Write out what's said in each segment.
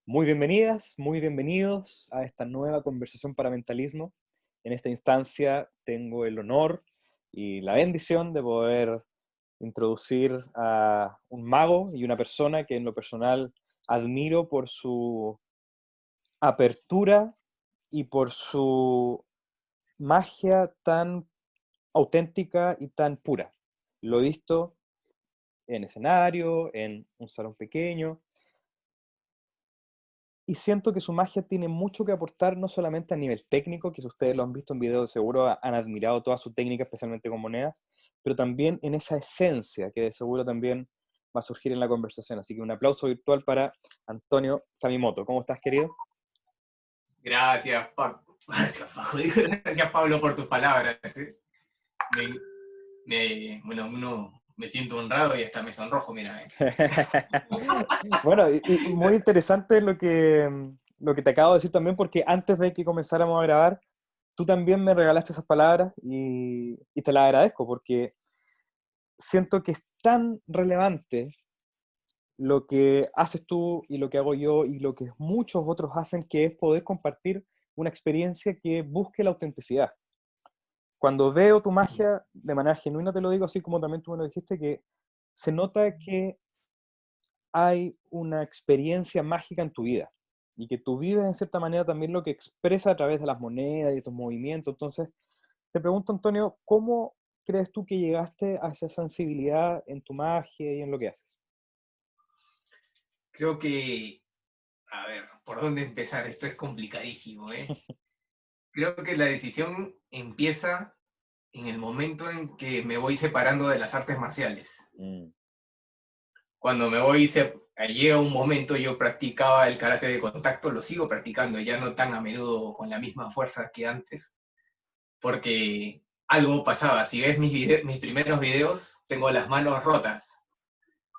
Muy bienvenidas, muy bienvenidos a esta nueva conversación para mentalismo. En esta instancia tengo el honor y la bendición de poder introducir a un mago y una persona que en lo personal admiro por su apertura y por su magia tan auténtica y tan pura. Lo he visto en escenario, en un salón pequeño, y siento que su magia tiene mucho que aportar, no solamente a nivel técnico, que si ustedes lo han visto en video, de seguro han admirado toda su técnica, especialmente con monedas, pero también en esa esencia, que de seguro también va a surgir en la conversación. Así que un aplauso virtual para Antonio Kamimoto. ¿Cómo estás, querido? Gracias, Gracias, Pablo. Gracias, Pablo, por tus palabras. Me, bueno, me siento honrado y hasta me sonrojo, mira. Bueno, y muy interesante lo que te acabo de decir también, porque antes de que comenzáramos a grabar, tú también me regalaste esas palabras y te las agradezco, porque siento que es tan relevante lo que haces tú y lo que hago yo y lo que muchos otros hacen, que es poder compartir una experiencia que busque la autenticidad. Cuando veo tu magia, de manera genuina te lo digo, así como también tú me lo dijiste, que se nota que hay una experiencia mágica en tu vida y que tú vives en cierta manera también lo que expresa a través de las monedas y de tus movimientos. Entonces, te pregunto, Antonio, ¿cómo crees tú que llegaste a esa sensibilidad en tu magia y en lo que haces? Creo que, a ver, ¿por dónde empezar? Esto es complicadísimo, ¿eh? Creo que la decisión empieza en el momento en que me voy separando de las artes marciales. Mm, Cuando llega un momento, yo practicaba el karate de contacto, lo sigo practicando, ya no tan a menudo con la misma fuerza que antes, porque algo pasaba. Si ves mis primeros videos, tengo las manos rotas,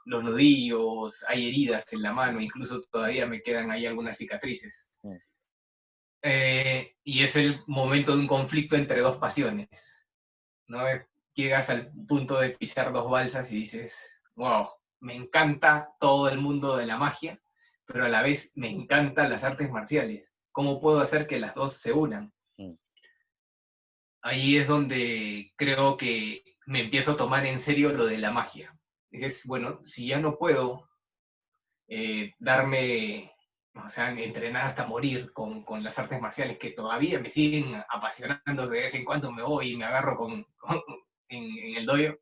los nudillos, hay heridas en la mano, incluso todavía me quedan ahí algunas cicatrices. mm, Y es el momento de un conflicto entre dos pasiones, ¿no? Llegas al punto de pisar dos balsas y dices, wow, me encanta todo el mundo de la magia, pero a la vez me encantan las artes marciales. ¿Cómo puedo hacer que las dos se unan? mm, Ahí es donde creo que me empiezo a tomar en serio lo de la magia. Es, bueno, si ya no puedo darme, o sea, entrenar hasta morir con las artes marciales que todavía me siguen apasionando, de vez en cuando me voy y me agarro en el dojo,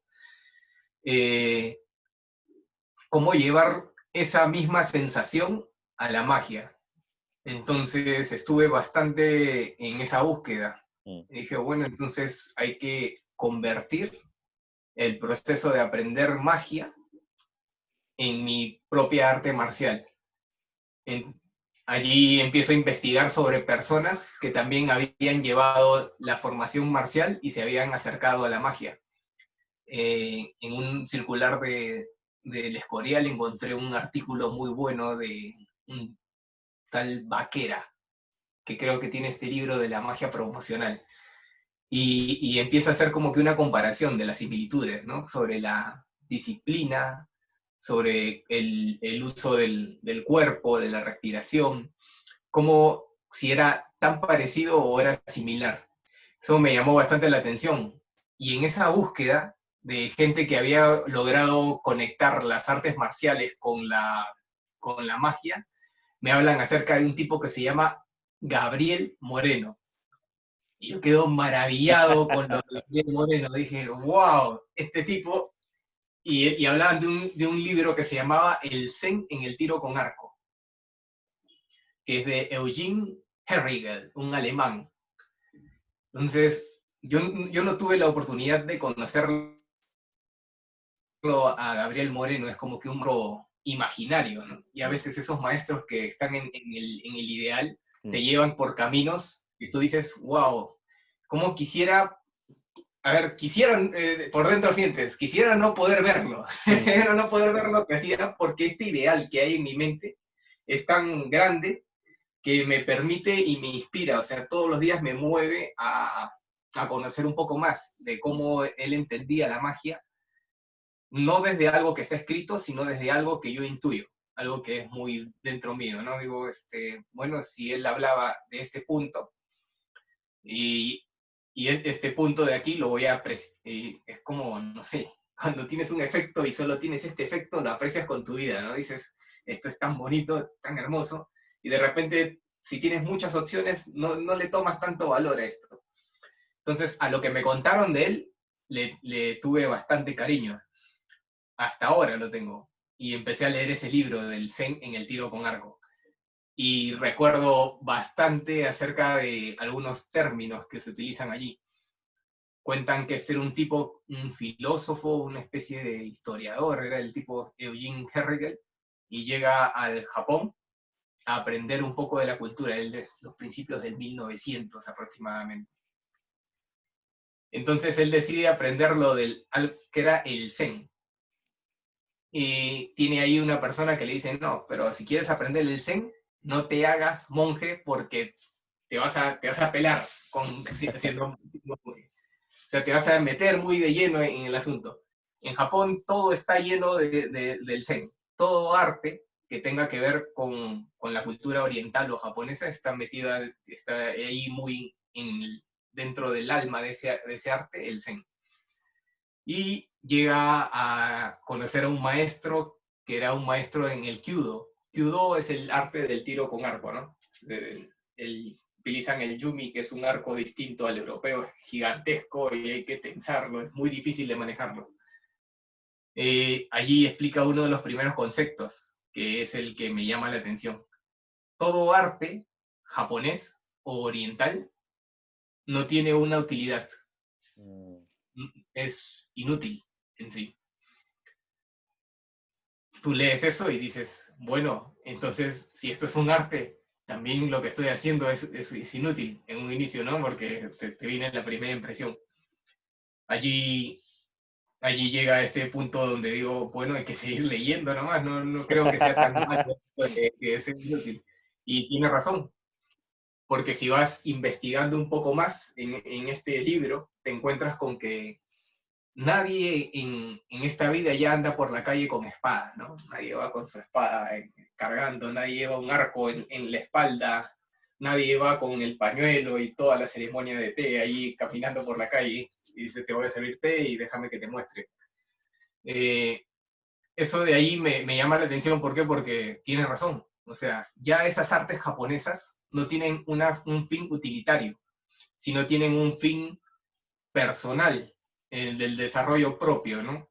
eh, cómo llevar esa misma sensación a la magia. Entonces estuve bastante en esa búsqueda. mm. Dije, bueno, entonces hay que convertir el proceso de aprender magia en mi propia arte marcial. En, allí empiezo a investigar sobre personas que también habían llevado la formación marcial y se habían acercado a la magia. En un circular del Escorial encontré un artículo muy bueno de un tal Vaquera, que creo que tiene este libro de la magia promocional. Y empieza a hacer como que una comparación de las similitudes, ¿no? Sobre la disciplina, sobre el uso del cuerpo, de la respiración, como si era tan parecido o era similar. Eso me llamó bastante la atención. Y en esa búsqueda de gente que había logrado conectar las artes marciales con la magia, me hablan acerca de un tipo que se llama Gabriel Moreno. Y yo quedo maravillado con lo de Gabriel Moreno. Dije, wow, este tipo. Y hablaban de un libro que se llamaba El Zen en el tiro con arco, que es de Eugene Herrigel, un alemán. Entonces, yo no tuve la oportunidad de conocerlo a Gabriel Moreno, es como que un pro imaginario, ¿no? Y a Mm, veces esos maestros que están en el ideal mm, te llevan por caminos y tú dices, wow, cómo quisiera, a ver, quisiera, por dentro sientes, quisiera no poder verlo, mm, quisiera no poder ver lo que hacía, porque este ideal que hay en mi mente es tan grande que me permite y me inspira, o sea, todos los días me mueve a conocer un poco más de mm. cómo él entendía la magia, no desde algo que está escrito, sino desde algo que yo intuyo. algo que es muy dentro mío, ¿no? Digo, bueno, si él hablaba de este punto, y, este punto de aquí lo voy a apreciar, es como, no sé, cuando tienes un efecto y solo tienes este efecto, lo aprecias con tu vida, ¿no? Dices, esto es tan bonito, tan hermoso, y de repente, si tienes muchas opciones, no le tomas tanto valor a esto. Entonces, a lo que me contaron de él, le tuve bastante cariño. Hasta ahora lo tengo. Y empecé a leer ese libro del Zen en el tiro con arco. Y recuerdo bastante acerca de algunos términos que se utilizan allí. Cuentan que este era un tipo, un filósofo, una especie de historiador, era el tipo Eugene Herrigel, y llega al Japón a aprender un poco de la cultura, él de los principios del 1900 aproximadamente. Entonces él decide aprender lo del, que era el Zen. Y tiene ahí una persona que le dice, no, pero si quieres aprender el Zen, no te hagas monje porque te vas a pelar siendo monje. O sea, te vas a meter muy de lleno en el asunto. En Japón todo está lleno del Zen. Todo arte que tenga que ver con la cultura oriental o japonesa está metida, está ahí muy dentro del alma de ese arte, el Zen. Y llega a conocer a un maestro que era un maestro en el Kyudo. Kyudo es el arte del tiro con arco, ¿no? Utilizan el yumi, que es un arco distinto al europeo, es gigantesco y hay que tensarlo, es muy difícil de manejarlo. Allí explica uno de los primeros conceptos, que es el que me llama la atención. Todo arte japonés o oriental no tiene una utilidad. Es inútil en sí. Tú lees eso y dices, bueno, entonces si esto es un arte, también lo que estoy haciendo es inútil en un inicio, ¿no? Porque te viene la primera impresión. Allí llega este punto donde digo, bueno, hay que seguir leyendo nomás, no creo que sea tan malo que sea inútil. Y tiene razón, porque si vas investigando un poco más en este libro, te encuentras con que nadie en esta vida ya anda por la calle con espada, ¿no? Nadie va con su espada cargando, nadie lleva un arco en la espalda, nadie va con el pañuelo y toda la ceremonia de té ahí caminando por la calle y dice, te voy a servir té y déjame que te muestre. Eso de ahí me llama la atención, ¿por qué? Porque tiene razón. O sea, ya esas artes japonesas no tienen un fin utilitario, sino tienen un fin personal, el del desarrollo propio, ¿no?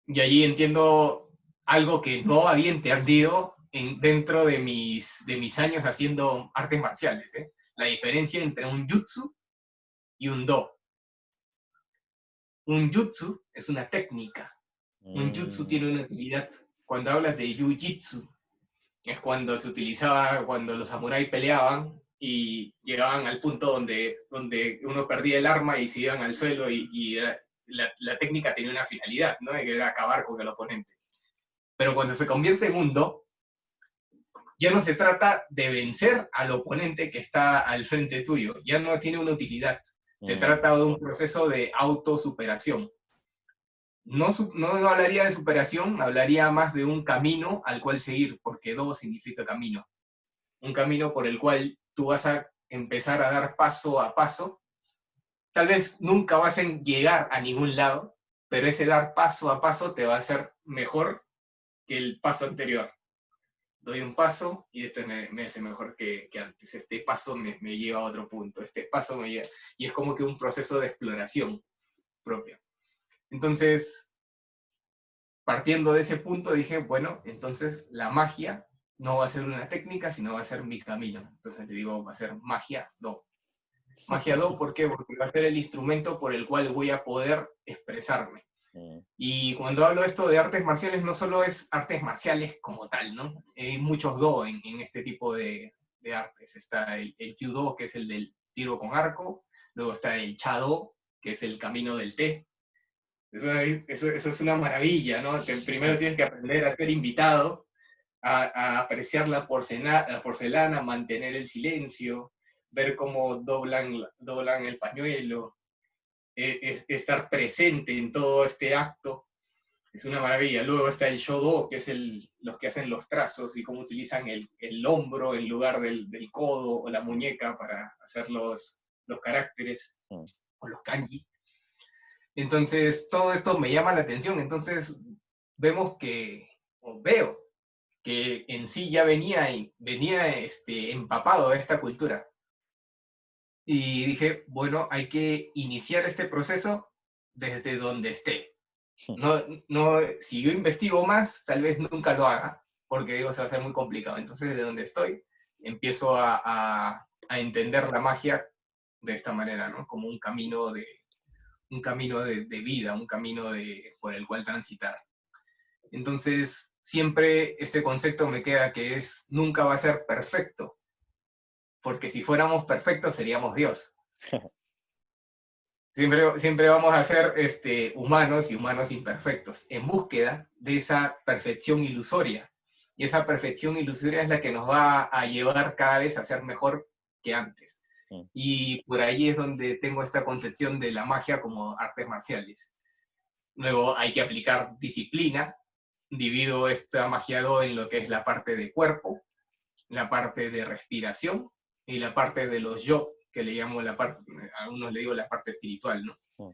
Y allí entiendo algo que no había entendido dentro de mis años haciendo artes marciales, ¿eh? La diferencia entre un jutsu y un do. Un jutsu es una técnica, un jutsu tiene una utilidad. Cuando hablas de jiu-jitsu, es cuando se utilizaba, cuando los samuráis peleaban y llegaban al punto donde uno perdía el arma y se iban al suelo y la técnica tenía una finalidad, ¿no? Que era acabar con el oponente. Pero cuando se convierte en un do, ya no se trata de vencer al oponente que está al frente tuyo, ya no tiene una utilidad. Se trata de un proceso de autosuperación. No hablaría de superación, hablaría más de un camino al cual seguir, porque do significa camino. Un camino por el cual tú vas a empezar a dar paso a paso. Tal vez nunca vas a llegar a ningún lado, pero ese dar paso a paso te va a hacer mejor que el paso anterior. Doy un paso y este me hace mejor que antes. Este paso me lleva a otro punto, este paso me lleva... Y es como que un proceso de exploración propio. Entonces, partiendo de ese punto, dije, bueno, entonces la magia no va a ser una técnica, sino va a ser mi camino. Entonces le digo, va a ser magia do. Magia do, ¿por qué? Porque va a ser el instrumento por el cual voy a poder expresarme. Y cuando hablo esto de artes marciales, no solo es artes marciales como tal, ¿no? Hay muchos do en este tipo de artes. Está el kyudo, que es el del tiro con arco. Luego está el chado, que es el camino del té. Eso es una maravilla, ¿no? Primero tienes que aprender a ser invitado, a apreciar la porcelana, mantener el silencio, ver cómo doblan el pañuelo, estar presente en todo este acto. Es una maravilla. Luego está el Shodo, que es los que hacen los trazos y cómo utilizan el hombro en lugar del codo o la muñeca para hacer los caracteres Mm. o los kanji. Entonces, todo esto me llama la atención. Entonces, veo que en sí ya venía empapado de esta cultura. Y dije, bueno, hay que iniciar este proceso desde donde esté. No, no, si yo investigo más, tal vez nunca lo haga, porque digo, se va a hacer muy complicado. Entonces, de donde estoy, empiezo a entender la magia de esta manera, ¿no? Como un camino de vida, un camino por el cual transitar. Entonces, siempre este concepto me queda que nunca va a ser perfecto, porque si fuéramos perfectos seríamos Dios. Siempre vamos a ser humanos y humanos imperfectos, en búsqueda de esa perfección ilusoria. Y esa perfección ilusoria es la que nos va a llevar cada vez a ser mejor que antes. Mm. Y por ahí es donde tengo esta concepción de la magia como artes marciales. Luego hay que aplicar disciplina, divido esta magiado en lo que es la parte de cuerpo, la parte de respiración y la parte de los yo, que le llamo a algunos le digo la parte espiritual, ¿no? Mm.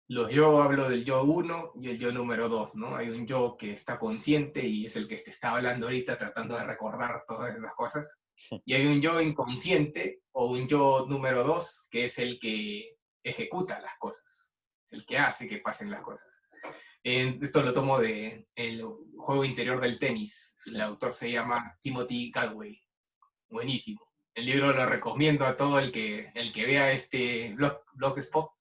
Los yo hablo del yo uno y el yo número 2, ¿no? Hay un yo que está consciente y es el que te está hablando ahorita tratando de recordar todas esas cosas. Y hay un yo inconsciente o un yo número 2 que es el que ejecuta las cosas, el que hace que pasen las cosas. Esto lo tomo del juego interior del tenis. El autor se llama Timothy Galway. Buenísimo. El libro lo recomiendo a todo el que vea este blogspot.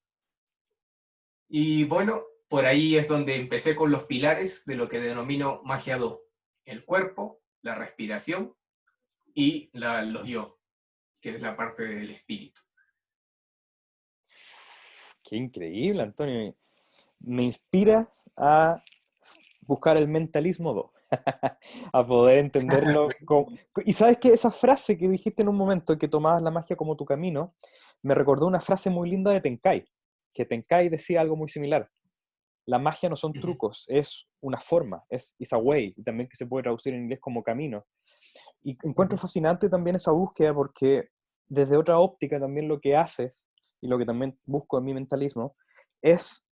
Y bueno, por ahí es donde empecé con los pilares de lo que denomino magia do. El cuerpo, la respiración y los yo, que es la parte del espíritu. Qué increíble, Antonio. Me inspiras a buscar el mentalismo 2, a poder entenderlo. Y sabes que esa frase que dijiste en un momento, que tomabas la magia como tu camino, me recordó una frase muy linda de Tenkai, que Tenkai decía algo muy similar. La magia no son trucos, es una forma, es a way, y también que se puede traducir en inglés como camino. Y encuentro fascinante también esa búsqueda porque desde otra óptica también lo que haces, y lo que también busco en mi mentalismo, es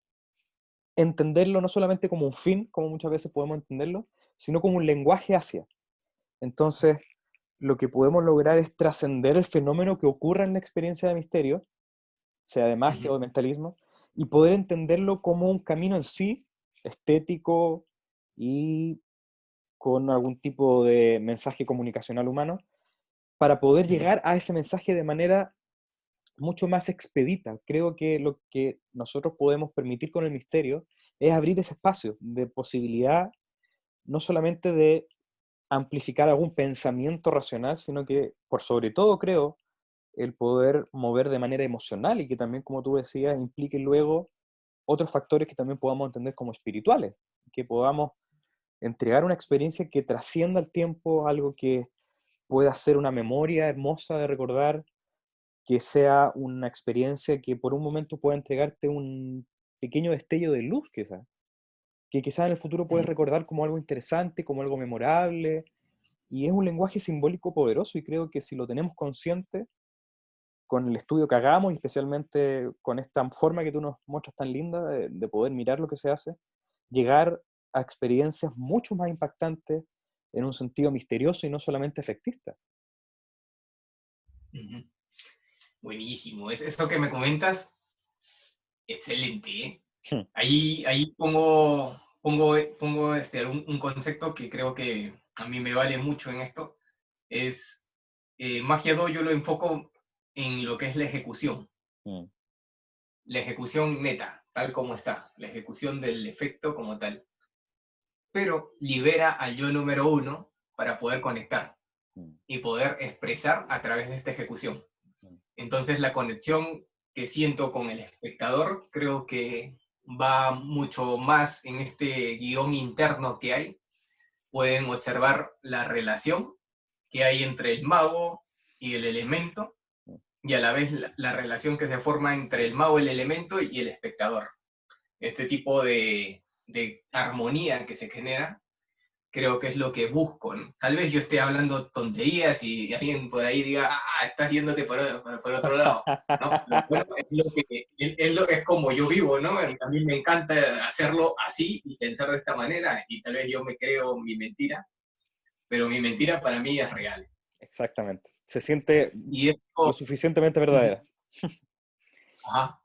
entenderlo no solamente como un fin, como muchas veces podemos entenderlo, sino como un lenguaje hacia. Entonces, lo que podemos lograr es trascender el fenómeno que ocurra en la experiencia de misterio, sea de magia o de mentalismo, y poder entenderlo como un camino en sí, estético y con algún tipo de mensaje comunicacional humano, para poder llegar a ese mensaje de manera mucho más expedita. Creo que lo que nosotros podemos permitir con el misterio es abrir ese espacio de posibilidad, no solamente de amplificar algún pensamiento racional, sino que, por sobre todo, creo, el poder mover de manera emocional y que también, como tú decías, implique luego otros factores que también podamos entender como espirituales, que podamos entregar una experiencia que trascienda el tiempo, algo que pueda ser una memoria hermosa de recordar, que sea una experiencia que por un momento pueda entregarte un pequeño destello de luz, quizás, que quizás en el futuro puedes recordar como algo interesante, como algo memorable, y es un lenguaje simbólico poderoso, y creo que si lo tenemos consciente, con el estudio que hagamos, y especialmente con esta forma que tú nos muestras tan linda, de poder mirar lo que se hace, llegar a experiencias mucho más impactantes en un sentido misterioso y no solamente efectista. Buenísimo. Eso que me comentas, excelente, ¿eh? Hmm. Ahí pongo un concepto que creo que a mí me vale mucho en esto. Es Magia 2, yo lo enfoco en lo que es la ejecución. Hmm. La ejecución neta, tal como está. La ejecución del efecto como tal. Pero libera al yo número 1 para poder conectar Hmm. y poder expresar a través de esta ejecución. Hmm. Entonces la conexión que siento con el espectador creo que va mucho más en este guión interno que hay. Pueden observar la relación que hay entre el mago y el elemento, y a la vez la relación que se forma entre el mago, el elemento y el espectador. Este tipo de armonía que se genera, creo que es lo que busco, ¿no? Tal vez yo esté hablando tonterías y alguien por ahí diga, estás yéndote por otro lado, ¿no? Pero bueno, es como yo vivo, ¿no? A mí me encanta hacerlo así y pensar de esta manera, y tal vez yo me creo mi mentira, pero mi mentira para mí es real. Exactamente. Se siente Y lo esto, suficientemente verdadera. ajá,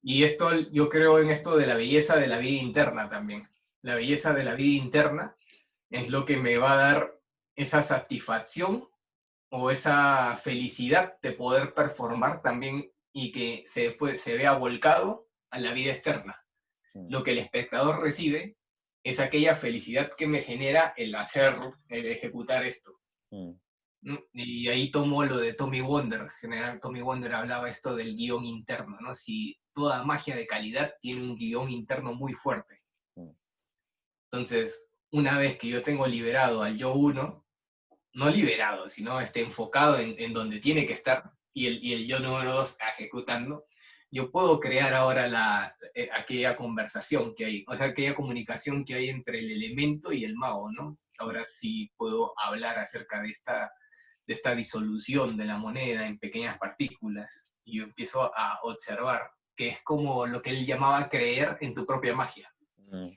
y esto, yo creo en esto de la belleza de la vida interna también. La belleza de la vida interna es lo que me va a dar esa satisfacción o esa felicidad de poder performar también y que se vea volcado a la vida externa. Mm, Lo que el espectador recibe es aquella felicidad que me genera el hacer, el ejecutar esto. mm, ¿No? Y ahí tomo lo de Tommy Wonder. General Tommy Wonder hablaba esto del guión interno, ¿no? Si toda magia de calidad tiene un guión interno muy fuerte. mm, Entonces, una vez que yo tengo liberado al yo uno, no liberado, sino enfocado en donde tiene que estar, y el yo número 2 ejecutando, yo puedo crear ahora aquella conversación que hay, o sea, aquella comunicación que hay entre el elemento y el mago, ¿no? mm. Ahora sí puedo hablar acerca de esta disolución de la moneda en pequeñas partículas, y yo empiezo a observar, que es como lo que él llamaba creer en tu propia magia. Mm.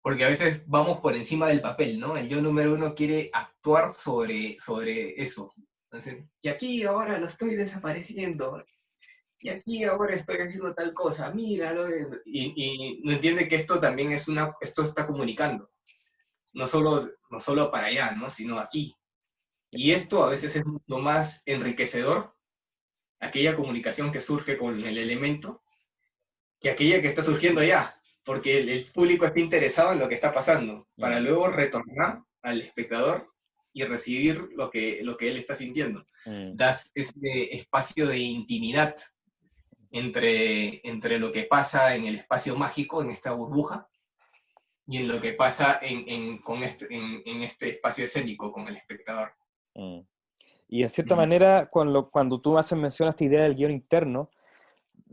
Porque a veces vamos por encima del papel, ¿no? El yo número uno quiere actuar sobre eso. Entonces, y aquí ahora lo estoy desapareciendo, y aquí ahora estoy haciendo tal cosa, míralo. Y no entiende que esto también esto está comunicando, no solo para allá, ¿no? Sino aquí. Y Exacto. esto a veces es mucho más enriquecedor, aquella comunicación que surge con el elemento, que aquella que está surgiendo allá, porque el público está interesado en lo que está pasando, para Mm, luego retornar al espectador y recibir lo que él está sintiendo. mm. Das ese espacio de intimidad entre lo que pasa en el espacio mágico, en esta burbuja, y en lo que pasa en este espacio escénico con el espectador. Mm. Y en cierta Mm. manera, cuando tú haces mención a esta idea del guión interno,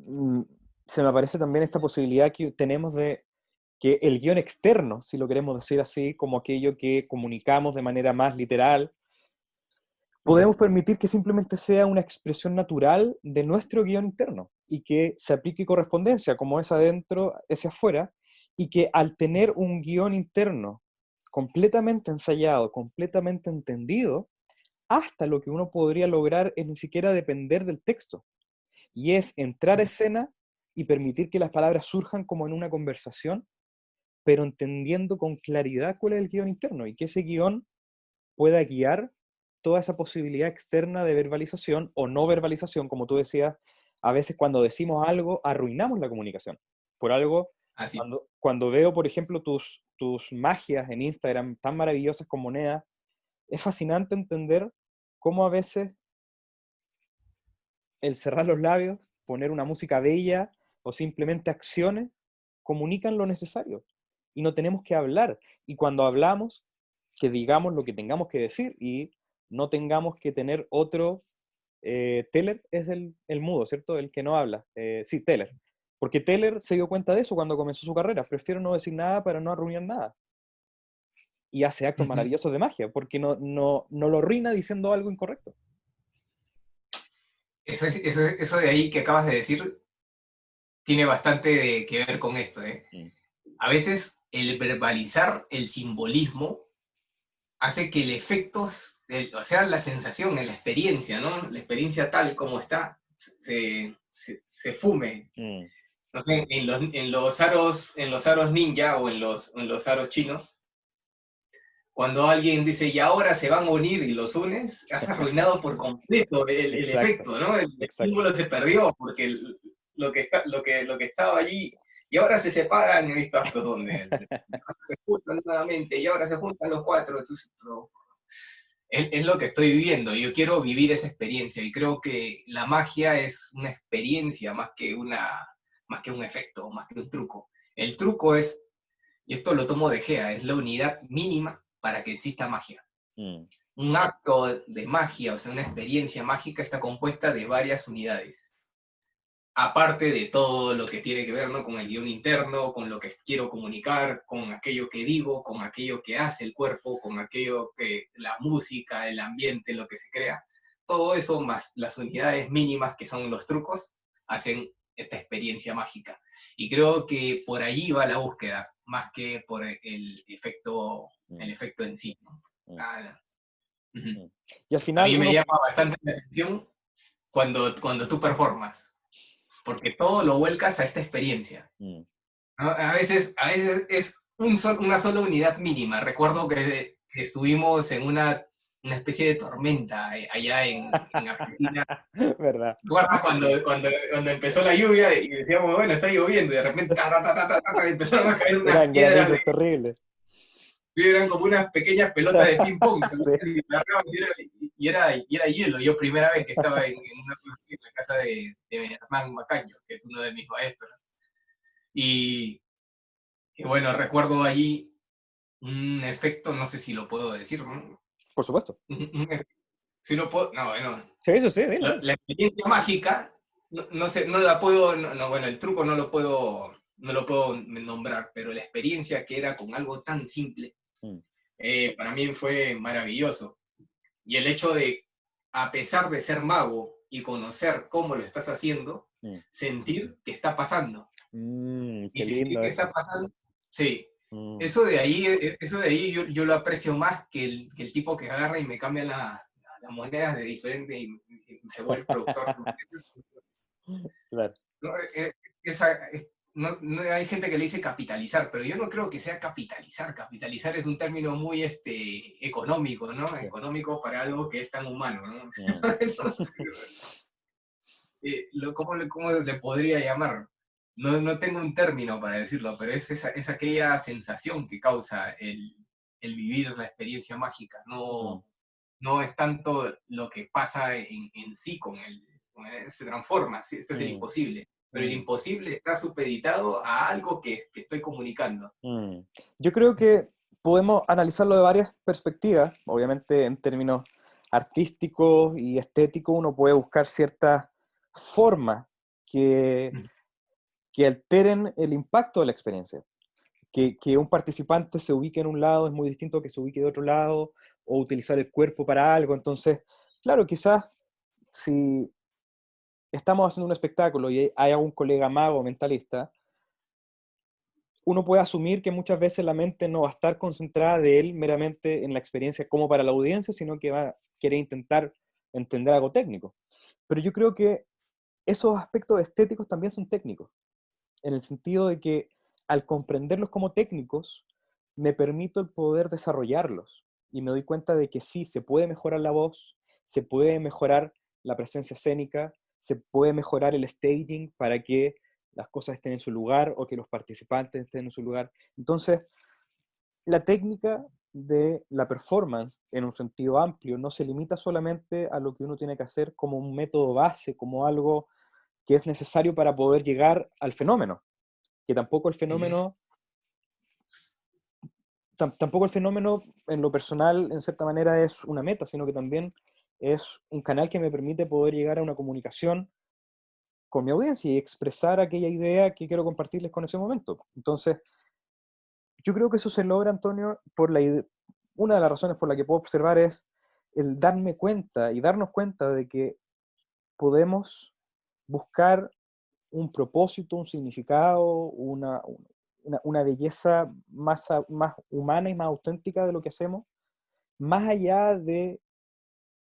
mm, se me aparece también esta posibilidad que tenemos de que el guión externo, si lo queremos decir así, como aquello que comunicamos de manera más literal, podemos permitir que simplemente sea una expresión natural de nuestro guión interno y que se aplique correspondencia, como es adentro, es afuera, y que al tener un guión interno completamente ensayado, completamente entendido, hasta lo que uno podría lograr es ni siquiera depender del texto, y es entrar a escena y permitir que las palabras surjan como en una conversación, pero entendiendo con claridad cuál es el guión interno y que ese guión pueda guiar toda esa posibilidad externa de verbalización o no verbalización, como tú decías, a veces cuando decimos algo arruinamos la comunicación. Por algo, Así. cuando veo, por ejemplo, tus magias en Instagram tan maravillosas con monedas, es fascinante entender cómo a veces el cerrar los labios, poner una música bella o simplemente acciones comunican lo necesario y no tenemos que hablar. Y cuando hablamos, que digamos lo que tengamos que decir y no tengamos que tener otro. Teller es el mudo, ¿cierto? El que no habla. Sí, Teller. Porque Teller se dio cuenta de eso cuando comenzó su carrera. Prefiero no decir nada para no arruinar nada. Y hace actos Ujú. maravillosos de magia, porque no lo arruina diciendo algo incorrecto. Eso de ahí que acabas de decir tiene bastante que ver con esto, ¿eh? Mm, A veces el verbalizar el simbolismo hace que el efecto, o sea, la sensación, la experiencia, ¿no? La experiencia tal como está, se fume. mm, No sé, en los aros ninja o en los aros chinos, cuando alguien dice, y ahora se van a unir y los unes, has arruinado por completo el exacto, efecto, ¿no? El exacto. símbolo se perdió porque lo que estaba allí, y ahora se separan, he visto actos donde se juntan nuevamente, y ahora se juntan los cuatro, entonces, es lo que estoy viviendo, yo quiero vivir esa experiencia, y creo que la magia es una experiencia más que un efecto, más que un truco. El truco es, y esto lo tomo de Gea, es la unidad mínima para que exista magia. Mm, Un acto de magia, o sea, una experiencia mágica está compuesta de varias unidades. aparte de todo lo que tiene que ver, ¿no? Con el guión interno, con lo que quiero comunicar, con aquello que digo, con aquello que hace el cuerpo, con aquello que la música, el ambiente, lo que se crea, todo eso más las unidades mínimas que son los trucos, hacen esta experiencia mágica. Y creo que por allí va la búsqueda, más que por el Mm, efecto en sí, ¿no? mm, Ah, ujú. mm. Y al A final mí me uno, llama bastante la atención cuando tú performas, porque todo lo vuelcas a esta experiencia. mm, ¿No? A veces es una sola unidad mínima. mm. Recuerdo que estuvimos en una especie de tormenta allá en Argentina. ¿Verdad? ¿Recuerdas cuando empezó la lluvia y decíamos, bueno, está lloviendo y de repente empezaron a caer unas Eran piedras, granizos terribles. eran como unas pequeñas pelotas de ping pong, Sí. y era hielo. Yo primera vez que estaba en la casa de Hernán Macaño, que es uno de mis maestros. Y, y bueno, recuerdo allí un efecto, no sé si lo puedo decir, ¿no? Por supuesto. Si lo puedo, no, bueno, Sí, eso sí, dilo, dilo. la experiencia mágica, no sé, no la puedo, bueno, el truco no lo puedo nombrar, pero la experiencia que era con algo tan simple, Mm, para mí fue maravilloso. Y el hecho de, a pesar de ser mago y conocer cómo lo estás haciendo, mm. sentir que está pasando. Y Qué sentir lindo que eso. está pasando, sí. Mm. Eso de ahí yo lo aprecio más que el tipo que agarra y me cambia las monedas de diferente y se vuelve productor. Claro. No, esa, no, hay gente que le dice capitalizar, pero yo no creo que sea capitalizar. Capitalizar es un término muy económico, ¿no? Sí. Económico para algo que es tan humano, ¿no? Mm. Entonces, ¿cómo le podría llamar? No tengo un término para decirlo, pero es aquella sensación que causa el vivir la experiencia mágica. Mm. No es tanto lo que pasa en sí se transforma, ¿sí? Esto es el Mm. imposible, pero el Mm. imposible está supeditado a algo que estoy comunicando. Mm. Yo creo que podemos analizarlo de varias perspectivas. Obviamente, en términos artísticos y estéticos, uno puede buscar ciertas formas que, que alteren el impacto de la experiencia. Que un participante se ubique en un lado es muy distinto a que se ubique de otro lado, o utilizar el cuerpo para algo. Entonces, claro, quizás si estamos haciendo un espectáculo y hay algún colega mago o mentalista, uno puede asumir que muchas veces la mente no va a estar concentrada de él meramente en la experiencia como para la audiencia, sino que va a querer intentar entender algo técnico. Pero yo creo que esos aspectos estéticos también son técnicos, en el sentido de que al comprenderlos como técnicos, me permito el poder desarrollarlos y me doy cuenta de que sí, se puede mejorar la voz, se puede mejorar la presencia escénica, se puede mejorar el staging para que las cosas estén en su lugar o que los participantes estén en su lugar. Entonces, la técnica de la performance en un sentido amplio no se limita solamente a lo que uno tiene que hacer como un método base, como algo que es necesario para poder llegar al fenómeno, que tampoco el Ujú. fenómeno, tampoco el fenómeno en lo personal, en cierta manera, es una meta, sino que también es un canal que me permite poder llegar a una comunicación con mi audiencia y expresar aquella idea que quiero compartirles con ese momento. Entonces, yo creo que eso se logra, Antonio, una de las razones por la que puedo observar es el darme cuenta y darnos cuenta de que podemos buscar un propósito, un significado, una belleza más humana y más auténtica de lo que hacemos, más allá de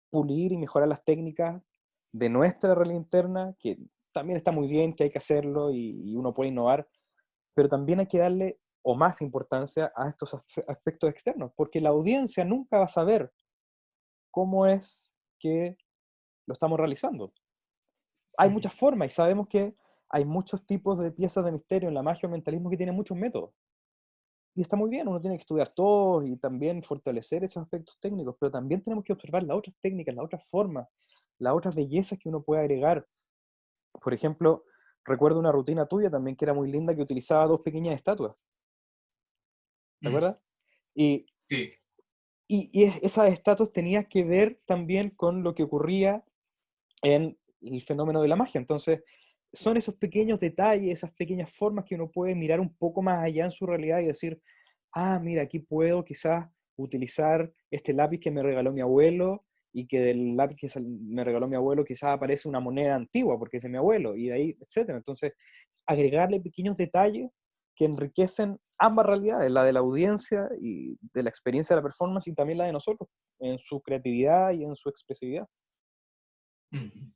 pulir y mejorar las técnicas de nuestra realidad interna, que también está muy bien, que hay que hacerlo y uno puede innovar, pero también hay que darle o más importancia a estos aspectos externos, porque la audiencia nunca va a saber cómo es que lo estamos realizando. Hay muchas formas y sabemos que hay muchos tipos de piezas de misterio en la magia o mentalismo que tienen muchos métodos. Y está muy bien, uno tiene que estudiar todos y también fortalecer esos aspectos técnicos, pero también tenemos que observar las otras técnicas, las otras formas, las otras bellezas que uno puede agregar. Por ejemplo, recuerdo una rutina tuya también que era muy linda, que utilizaba dos pequeñas estatuas, ¿te acuerdas? Y, Sí. esas estatuas tenían que ver también con lo que ocurría en el fenómeno de la magia. Entonces, son esos pequeños detalles, esas pequeñas formas que uno puede mirar un poco más allá en su realidad y decir, ah, mira, aquí puedo quizás utilizar este lápiz que me regaló mi abuelo y que del lápiz que me regaló mi abuelo quizás aparece una moneda antigua porque es de mi abuelo y de ahí, etcétera. Entonces, agregarle pequeños detalles que enriquecen ambas realidades, la de la audiencia y de la experiencia de la performance y también la de nosotros, en su creatividad y en su expresividad. Ujú.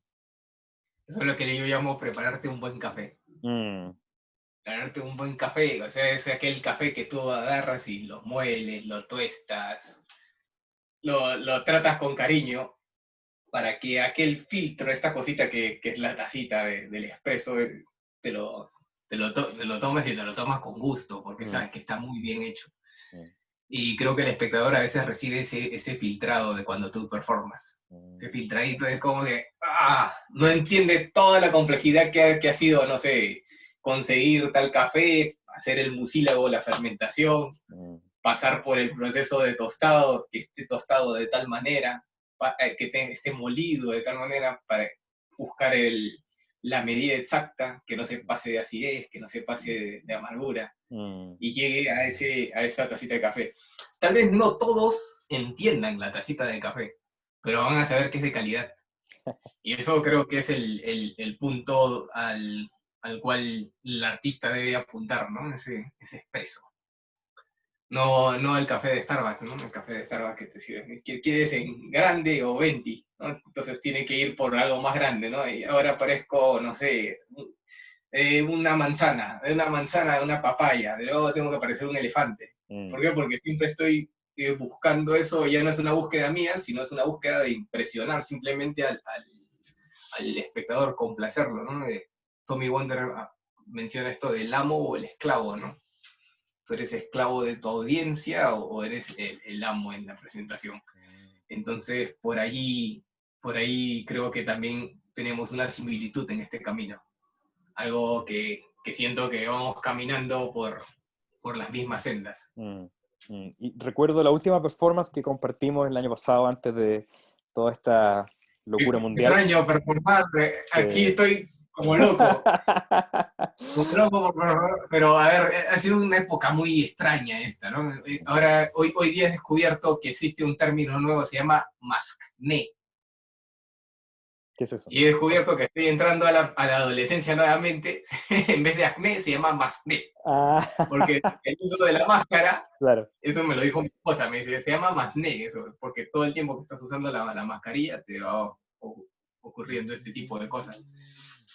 Eso es lo que yo llamo prepararte un buen café. Mm. Prepararte un buen café, o sea, es aquel café que tú agarras y lo mueles, lo tuestas, lo tratas con cariño para que aquel filtro, esta cosita que es la tacita del espresso, te lo tomes y te lo tomas con gusto, porque Mm. sabes que está muy bien hecho. Mm. Y creo que el espectador a veces recibe ese filtrado de cuando tú performas. Ese Mm. filtradito es como que no entiende toda la complejidad que ha sido, no sé, conseguir tal café, hacer el mucílago, la fermentación, Mm. pasar por el proceso de tostado, que esté tostado de tal manera, que esté molido de tal manera para buscar la medida exacta, que no se pase de acidez, que no se pase de amargura Mm. y llegue a esa tacita de café. Tal vez no todos entiendan la tacita de café, pero van a saber que es de calidad. Y eso creo que es el punto al cual el artista debe apuntar, ¿no? Ese expreso. No, no el café de Starbucks, ¿no? El café de Starbucks que te sirve. ¿Quieres en grande o venti? ¿No? Entonces tiene que ir por algo más grande, ¿no? Y ahora parezco, no sé, una manzana, de una papaya, de luego tengo que parecer un elefante. ¿Por Mm. qué? Porque siempre estoy buscando eso, ya no es una búsqueda mía, sino es una búsqueda de impresionar simplemente al espectador, complacerlo, ¿no? Tommy Wonder menciona esto del amo o el esclavo, ¿no? ¿Tú eres esclavo de tu audiencia o eres el amo en la presentación? Entonces, por ahí creo que también tenemos una similitud en este camino. Algo que siento que vamos caminando por las mismas sendas. Mm. Mm. Y recuerdo la última performance que compartimos el año pasado antes de toda esta locura mundial. Extraño performar, aquí Eh, estoy como loco, como loco, pero a ver, ha sido una época muy extraña esta, ¿no? Ahora, hoy día he descubierto que existe un término nuevo, se llama mascné. ¿Qué es eso? Y he descubierto que estoy entrando a la adolescencia nuevamente, en vez de acné se llama mascné, Ah, porque el uso de la máscara, claro. eso me lo dijo mi esposa, me dice, se llama mascné, eso, porque todo el tiempo que estás usando la mascarilla te va ocurriendo este tipo de cosas.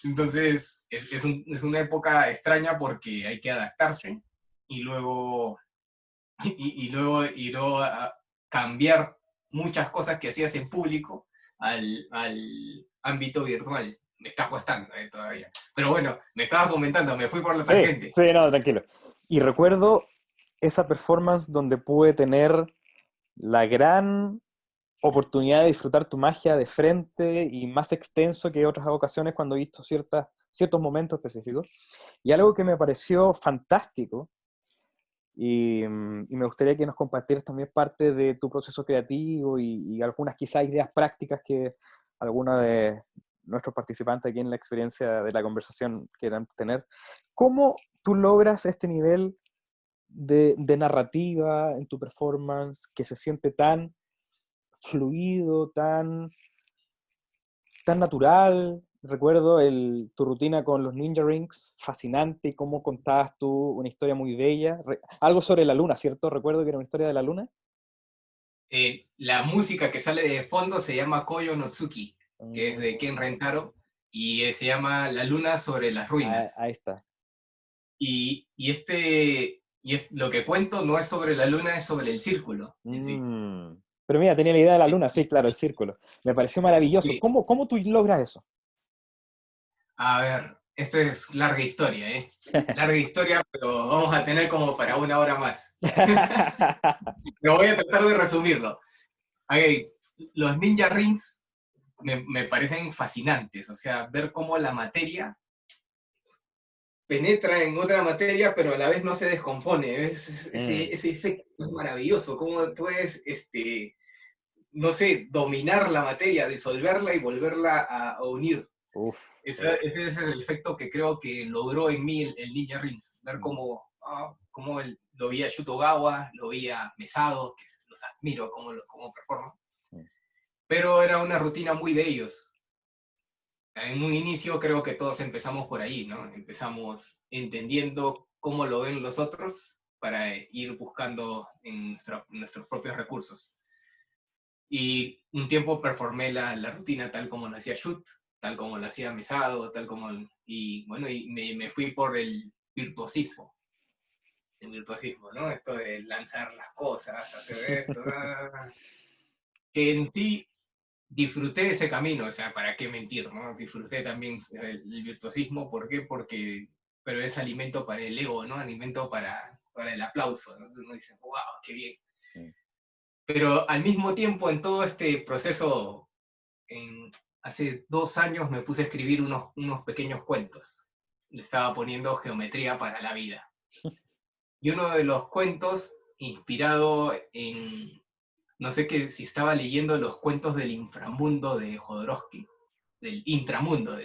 Entonces, es una época extraña porque hay que adaptarse y luego, y luego cambiar muchas cosas que hacías en público al ámbito virtual. Me está costando todavía. Pero bueno, me estabas comentando, me fui por la Sí, tangente. sí, no, tranquilo. Y recuerdo esa performance donde pude tener la gran oportunidad de disfrutar tu magia de frente y más extenso que otras ocasiones cuando he visto ciertos momentos específicos. Y algo que me pareció fantástico, y me gustaría que nos compartieras también parte de tu proceso creativo y algunas quizás ideas prácticas que algunos de nuestros participantes aquí en la experiencia de la conversación quieran tener. ¿Cómo tú logras este nivel de narrativa en tu performance que se siente tan fluido, tan natural? Recuerdo tu rutina con los Ninja Rings, fascinante, y cómo contabas tú una historia muy bella. Algo sobre la luna, ¿cierto? Recuerdo que era una historia de la luna. La música que sale de fondo se llama Koyo no Tsuki, que es de Ken Mm. Rentaro, y se llama La luna sobre las ruinas. Ahí está. Y lo que cuento no es sobre la luna, es sobre el círculo en sí. Mm. Pero mira, tenía la idea de la Sí, luna, sí, claro, el círculo. Me pareció maravilloso. sí. ¿Cómo tú logras eso? A ver, esto es larga historia, ¿eh? Larga historia, pero vamos a tener como para una hora más. Pero voy a tratar de resumirlo. Ok, los Ninja Rings me parecen fascinantes, o sea, ver cómo la materia penetra en otra materia, pero a la vez no se descompone. Mm. Ese efecto es maravilloso, cómo puedes, no sé, dominar la materia, disolverla y volverla a unir. Uf. Ese es el efecto que creo que logró en mí el Ninja Rings. Ver cómo, lo vi a Shutogawa, lo vi a Mesado, que los admiro cómo performan. Pero era una rutina muy de ellos. En un inicio creo que todos empezamos por ahí, ¿no? Empezamos entendiendo cómo lo ven los otros para ir buscando en nuestros propios recursos. Y un tiempo performé la rutina tal como lo hacía Shoot, tal como lo hacía Mesado, y bueno, y me fui por el virtuosismo. El virtuosismo, ¿no? Esto de lanzar las cosas, hacer esto, que en sí disfruté ese camino, o sea, ¿para qué mentir, no? Disfruté también el virtuosismo, ¿por qué? Pero es alimento para el ego, ¿no? Alimento para el aplauso, ¿no? Uno dice, wow, qué bien. Pero al mismo tiempo, en todo este proceso, hace 2 años me puse a escribir unos pequeños cuentos. Le estaba poniendo geometría para la vida. Y uno de los cuentos, inspirado en, no sé si estaba leyendo los cuentos del inframundo de Jodorowsky, del intramundo.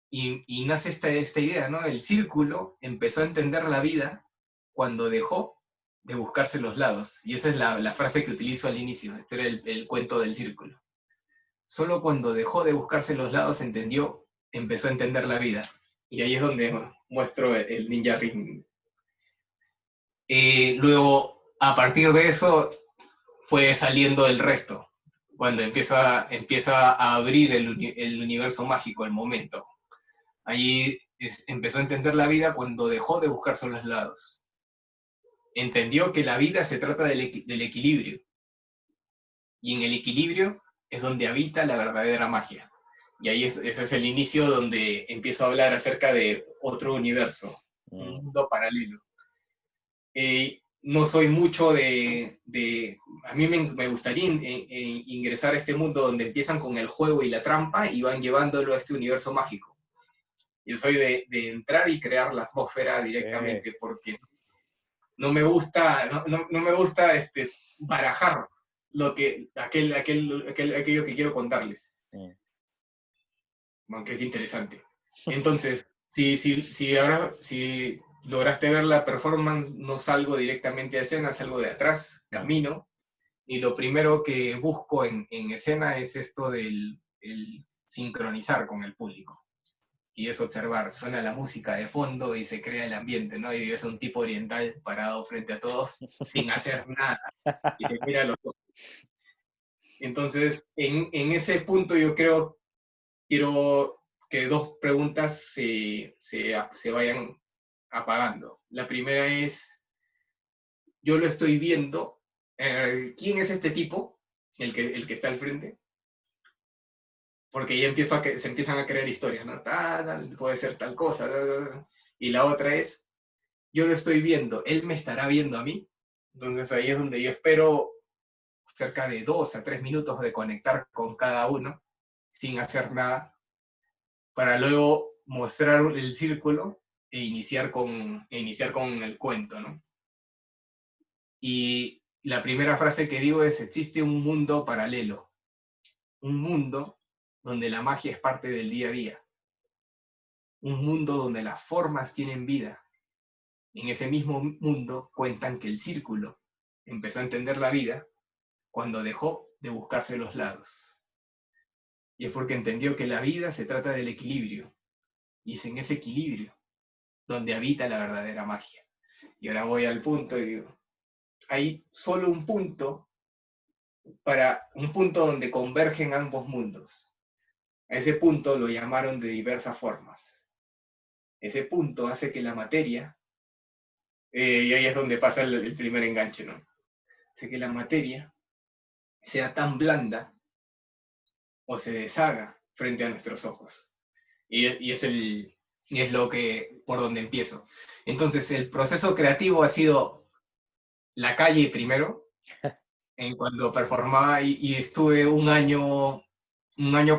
Y nace esta idea, ¿no? El círculo empezó a entender la vida cuando dejó de buscarse los lados. Y esa es la frase que utilizo al inicio. Este era el cuento del círculo. Solo cuando dejó de buscarse los lados empezó a entender la vida. Y ahí es donde muestro el Ninja Ring. Luego, a partir de eso, fue saliendo el resto. Cuando empieza a abrir el universo mágico, el momento. Allí empezó a entender la vida cuando dejó de buscarse los lados. Entendió que la vida se trata del equilibrio. Y en el equilibrio es donde habita la verdadera magia. Y ahí ese es el inicio donde empiezo a hablar acerca de otro universo, un mundo paralelo. No soy mucho a mí me gustaría ingresar a este mundo donde empiezan con el juego y la trampa y van llevándolo a este universo mágico. Yo soy de entrar y crear la atmósfera directamente, porque no me gusta, no me gusta barajar aquello que quiero contarles. Aunque es interesante. Entonces, si lograste ver la performance, no salgo directamente a escena, salgo de atrás, camino, y lo primero que busco en escena es esto del sincronizar con el público. Y es observar, suena la música de fondo y se crea el ambiente, ¿no? Y ves a un tipo oriental parado frente a todos sin hacer nada y te mira a los ojos. Entonces, en ese punto yo quiero que 2 preguntas se vayan apagando. La primera es, yo lo estoy viendo, ¿quién es este tipo, el que está al frente? Porque ya se empiezan a crear historias, ¿no? Puede ser tal cosa. Y la otra es, yo lo estoy viendo, ¿él me estará viendo a mí? Entonces ahí es donde yo espero cerca de 2 a 3 minutos de conectar con cada uno, sin hacer nada, para luego mostrar el círculo e iniciar con el cuento, ¿no? Y la primera frase que digo es, existe un mundo paralelo, un mundo donde la magia es parte del día a día, un mundo donde las formas tienen vida. En ese mismo mundo cuentan que el círculo empezó a entender la vida cuando dejó de buscarse los lados. Y es porque entendió que la vida se trata del equilibrio, y es en ese equilibrio donde habita la verdadera magia. Y ahora voy al punto y digo, hay solo un punto donde convergen ambos mundos. A ese punto lo llamaron de diversas formas. Ese punto hace que la materia, y ahí es donde pasa el primer enganche, ¿no? Hace que la materia sea tan blanda o se deshaga frente a nuestros ojos. Y es por donde empiezo. Entonces, el proceso creativo ha sido la calle primero, en cuando performaba y estuve un año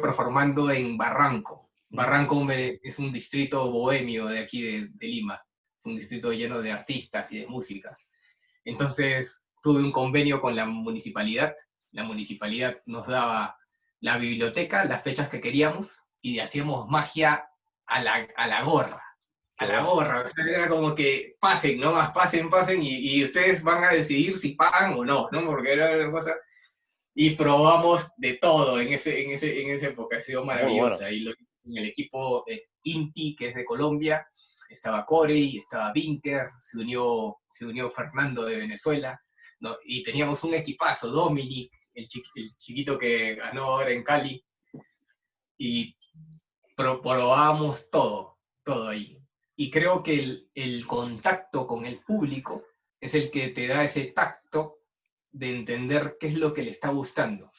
performando en Barranco. Barranco es un distrito bohemio de aquí de Lima, es un distrito lleno de artistas y de música. Entonces tuve un convenio con la municipalidad nos daba la biblioteca, las fechas que queríamos, y hacíamos magia a la gorra. Qué A la bueno. gorra, o sea, era como que pasen, ¿no? Más pasen, pasen, y ustedes van a decidir si pagan o no, ¿no? Porque era una cosa. Y probamos de todo en esa época, ha sido Muy bueno. maravillosa. En el equipo Inti, que es de Colombia, estaba Corey, estaba Vinker, se unió Fernando de Venezuela, ¿no? Y teníamos un equipazo, Dominic, el chiquito que ganó ahora en Cali, y probábamos todo, todo ahí. Y creo que el contacto con el público es el que te da ese tacto de entender qué es lo que le está gustando.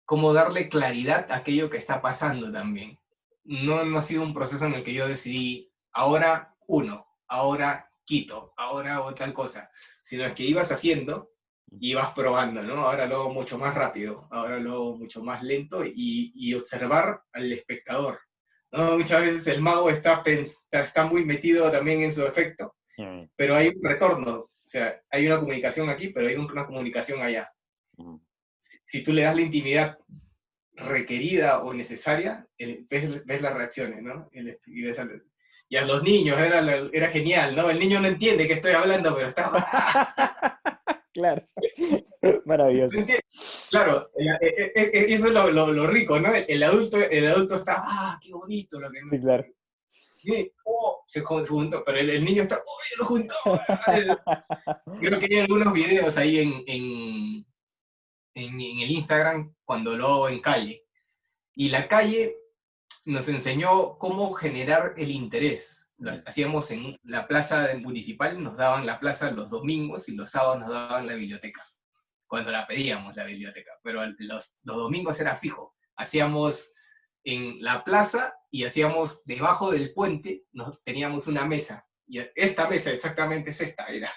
Cómo darle claridad a aquello que está pasando también. No ha sido un proceso en el que yo decidí, ahora uno, ahora quito, ahora hago tal cosa, sino es que ibas haciendo y ibas probando, ¿no? Ahora lo hago mucho más rápido, ahora lo hago mucho más lento y observar al espectador, ¿no? Muchas veces el mago está muy metido también en su efecto, pero hay un retorno, o sea, hay una comunicación aquí, pero hay una comunicación allá. Si tú le das la intimidad requerida o necesaria, ves las reacciones, ¿no? Y a los niños era genial, ¿no? El niño no entiende que estoy hablando, pero está... Claro, maravilloso. Claro, eso es lo rico, ¿no? El adulto está, qué bonito lo que... Sí, claro. Se juntó, pero el niño está, ya lo juntó. Creo que hay algunos videos ahí en el Instagram cuando lo hago en calle. Y la calle nos enseñó cómo generar el interés. Lo hacíamos en la plaza municipal, nos daban la plaza los domingos y los sábados nos daban la biblioteca, cuando la pedíamos la biblioteca, pero los domingos era fijo. Hacíamos en la plaza y hacíamos debajo del puente, teníamos una mesa, y esta mesa exactamente es esta, era.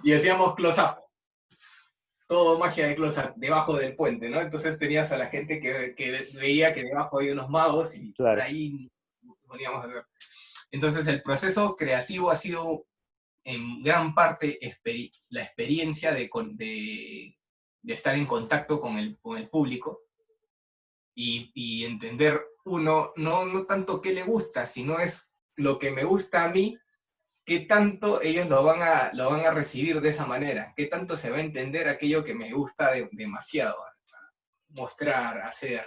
Y hacíamos close-up, todo magia de close-up, debajo del puente, ¿no? Entonces tenías a la gente que veía que debajo había unos magos y por Claro. ahí poníamos a hacer. Entonces el proceso creativo ha sido en gran parte la experiencia de estar en contacto con el público y entender uno, no tanto qué le gusta, sino es lo que me gusta a mí, qué tanto ellos lo van a recibir de esa manera, qué tanto se va a entender aquello que me gusta demasiado, mostrar, hacer.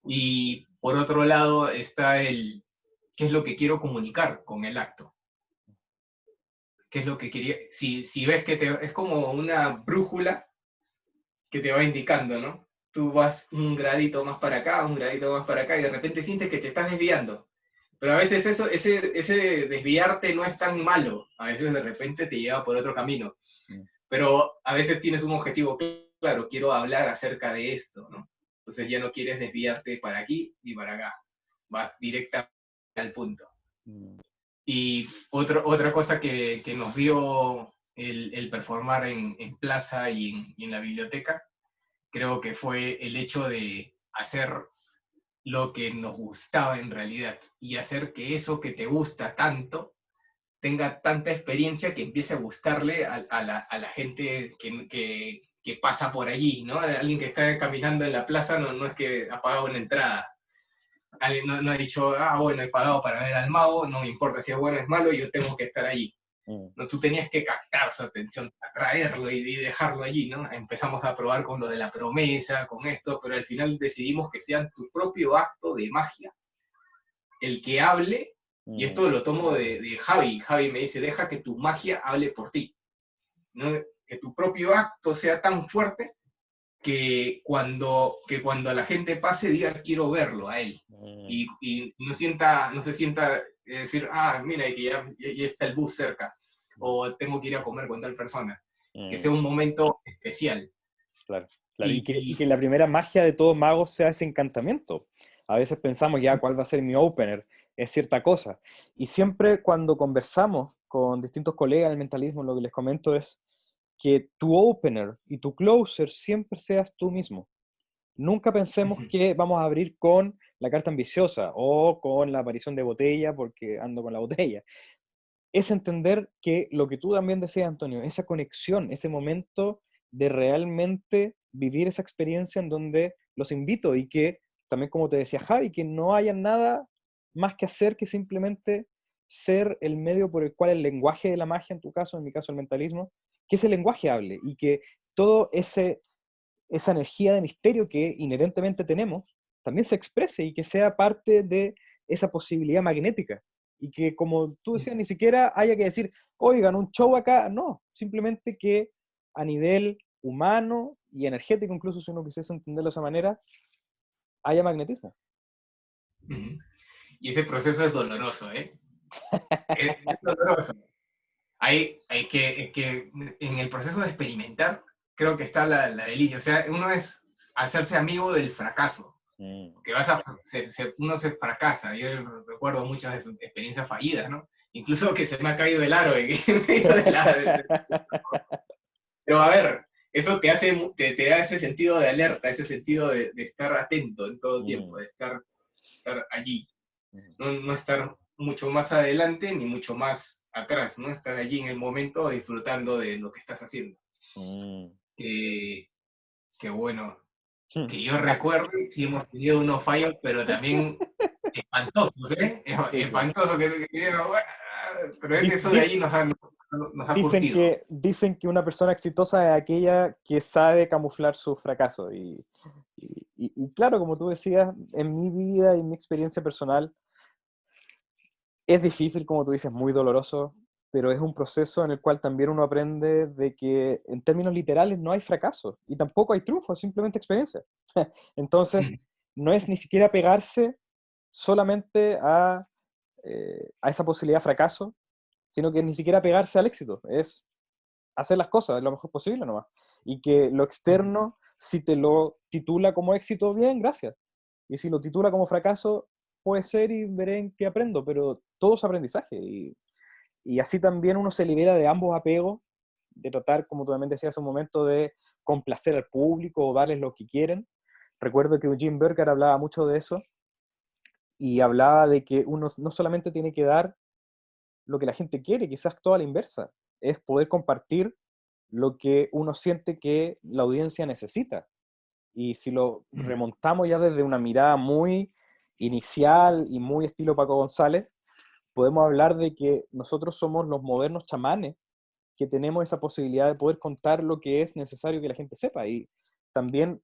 Y por otro lado está qué es lo que quiero comunicar con el acto. ¿Qué es lo que quería? Si ves que es como una brújula que te va indicando, ¿no? Tú vas un gradito más para acá, un gradito más para acá, y de repente sientes que te estás desviando. Pero a veces ese desviarte no es tan malo. A veces de repente te lleva por otro camino. Pero a veces tienes un objetivo claro, quiero hablar acerca de esto, ¿no? Entonces ya no quieres desviarte para aquí ni para acá. Vas directamente al punto. Y otra cosa que nos dio el performar en plaza y en la biblioteca, creo que fue el hecho de hacer lo que nos gustaba en realidad y hacer que eso que te gusta tanto tenga tanta experiencia que empiece a gustarle a la gente que pasa por allí, ¿no? Alguien que está caminando en la plaza no es que ha pagado una entrada. Alguien no ha dicho, bueno, he pagado para ver al mago, no me importa si es bueno o es malo, yo tengo que estar allí. No, tú tenías que captar su atención, atraerlo y dejarlo allí, ¿no? Empezamos a probar con lo de la promesa, con esto, pero al final decidimos que sea tu propio acto de magia el que hable, y esto lo tomo de Javi. Javi me dice, deja que tu magia hable por ti, ¿no? Que tu propio acto sea tan fuerte que cuando la gente pase diga, quiero verlo a él, y no se sienta decir, mira, que ya está el bus cerca, o tengo que ir a comer con tal persona, que sea un momento especial. Claro, claro. Y que la primera magia de todo mago sea ese encantamiento. A veces pensamos, ya, ¿cuál va a ser mi opener? Es cierta cosa. Y siempre cuando conversamos con distintos colegas del mentalismo, lo que les comento es que tu opener y tu closer siempre seas tú mismo. Nunca pensemos que vamos a abrir con la carta ambiciosa o con la aparición de botella porque ando con la botella. Es entender que lo que tú también decías, Antonio, esa conexión, ese momento de realmente vivir esa experiencia en donde los invito y que, también como te decía Javi, que no haya nada más que hacer que simplemente ser el medio por el cual el lenguaje de la magia, en tu caso, en mi caso el mentalismo, que ese lenguaje hable y que todo esa energía de misterio que inherentemente tenemos también se exprese y que sea parte de esa posibilidad magnética. Y que, como tú decías, ni siquiera haya que decir, oigan, un show acá. No, simplemente que a nivel humano y energético, incluso si uno quisiese entenderlo de esa manera, haya magnetismo. Ujú. Y ese proceso es doloroso, ¿eh? Es doloroso. Es que en el proceso de experimentar, creo que está la delicia. O sea, uno es hacerse amigo del fracaso. Mm. Que uno se fracasa. Yo recuerdo muchas experiencias fallidas, ¿no? Incluso que se me ha caído el aro en medio de Pero a ver, eso te da ese sentido de alerta, ese sentido de estar atento en todo tiempo, Mm. de estar allí. Mm. No estar mucho más adelante ni mucho más atrás, ¿no? Estar allí en el momento disfrutando de lo que estás haciendo. Mm. Que, que bueno, Mm. que yo Así- recuerdo, sí hemos tenido unos fallos, pero también espantosos, ¿eh? sí, sí. Espantoso pero eso de Dis- ahí nos ha curtido. dicen que una persona exitosa es aquella que sabe camuflar su fracaso. Y claro, como tú decías, en mi vida y en mi experiencia personal, es difícil, como tú dices, muy doloroso, pero es un proceso en el cual también uno aprende de que en términos literales no hay fracaso y tampoco hay triunfo, es simplemente experiencia. Entonces, no es ni siquiera pegarse solamente a esa posibilidad de fracaso, sino que ni siquiera pegarse al éxito, es hacer las cosas lo mejor posible nomás. Y que lo externo, si te lo titula como éxito, bien, gracias. Y si lo titula como fracaso, puede ser y veré en qué aprendo, pero todo es aprendizaje. Y así también uno se libera de ambos apegos, de tratar, como tú también decías hace un momento, de complacer al público o darles lo que quieren. Recuerdo que Eugene Berger hablaba mucho de eso y hablaba de que uno no solamente tiene que dar lo que la gente quiere, quizás todo a la inversa, es poder compartir lo que uno siente que la audiencia necesita. Y si lo remontamos ya desde una mirada muy inicial y muy estilo Paco González, podemos hablar de que nosotros somos los modernos chamanes que tenemos esa posibilidad de poder contar lo que es necesario que la gente sepa. Y también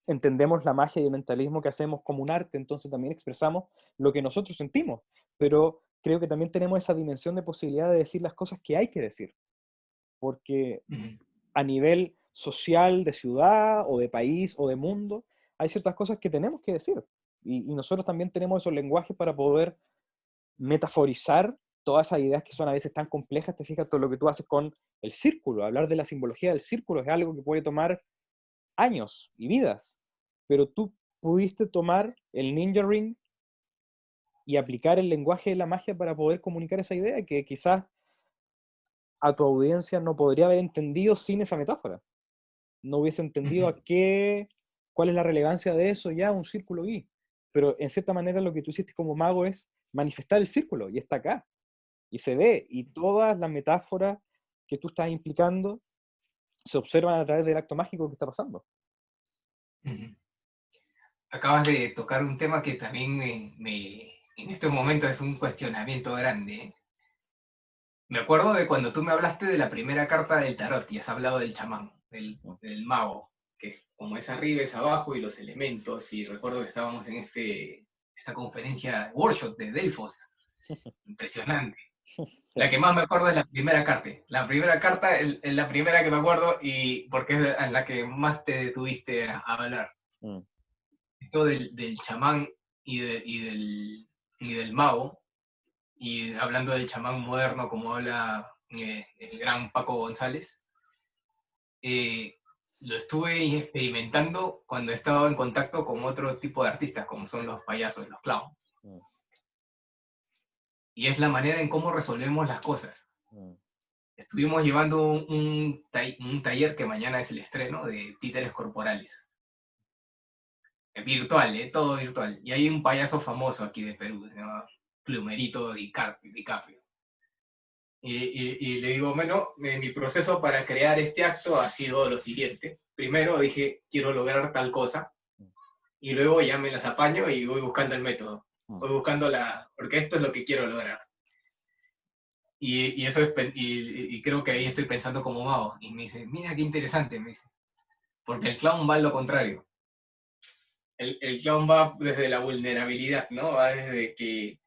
entendemos la magia y el mentalismo que hacemos como un arte, entonces también expresamos lo que nosotros sentimos. Pero creo que también tenemos esa dimensión de posibilidad de decir las cosas que hay que decir, porque a nivel social, de ciudad, o de país, o de mundo, hay ciertas cosas que tenemos que decir. Y nosotros también tenemos esos lenguajes para poder metaforizar todas esas ideas que son a veces tan complejas. Te fijas todo lo que tú haces con el círculo. Hablar de la simbología del círculo es algo que puede tomar años y vidas. Pero tú pudiste tomar el Ninja Ring y aplicar el lenguaje de la magia para poder comunicar esa idea que quizás a tu audiencia no podría haber entendido sin esa metáfora. No hubiese entendido cuál es la relevancia de eso ya, un círculo y. Pero en cierta manera lo que tú hiciste como mago es manifestar el círculo y está acá. Y se ve, y todas las metáforas que tú estás implicando se observan a través del acto mágico que está pasando. Acabas de tocar un tema que también en este momento es un cuestionamiento grande, ¿eh? Me acuerdo de cuando tú me hablaste de la primera carta del tarot y has hablado del chamán, del mago, que como es arriba es abajo y los elementos, y recuerdo que estábamos en esta conferencia, workshop de Delfos, impresionante. La Sí. que más me acuerdo es la primera carta. La primera carta es la primera que me acuerdo y porque es la que más te detuviste a hablar. Mm. Esto del chamán y, y del mago, y hablando del chamán moderno, como habla el gran Paco González, eh, lo estuve experimentando cuando he estado en contacto con otro tipo de artistas, como son los payasos, los clowns. Mm. Y es la manera en cómo resolvemos las cosas. Mm. Estuvimos llevando un taller que mañana es el estreno de títeres corporales. Virtual, todo virtual. Y hay un payaso famoso aquí de Perú, se llama Plumerito DiCaprio. Y le digo, bueno, mi proceso para crear este acto ha sido lo siguiente. Primero dije, quiero lograr tal cosa, y luego ya me las apaño y voy buscando el método. Voy buscando porque esto es lo que quiero lograr. Y eso es, y creo que ahí estoy pensando como mago. Y me dice, mira qué interesante, me dice. Porque el clown va a lo contrario. El clown va desde la vulnerabilidad, ¿no? Va desde que,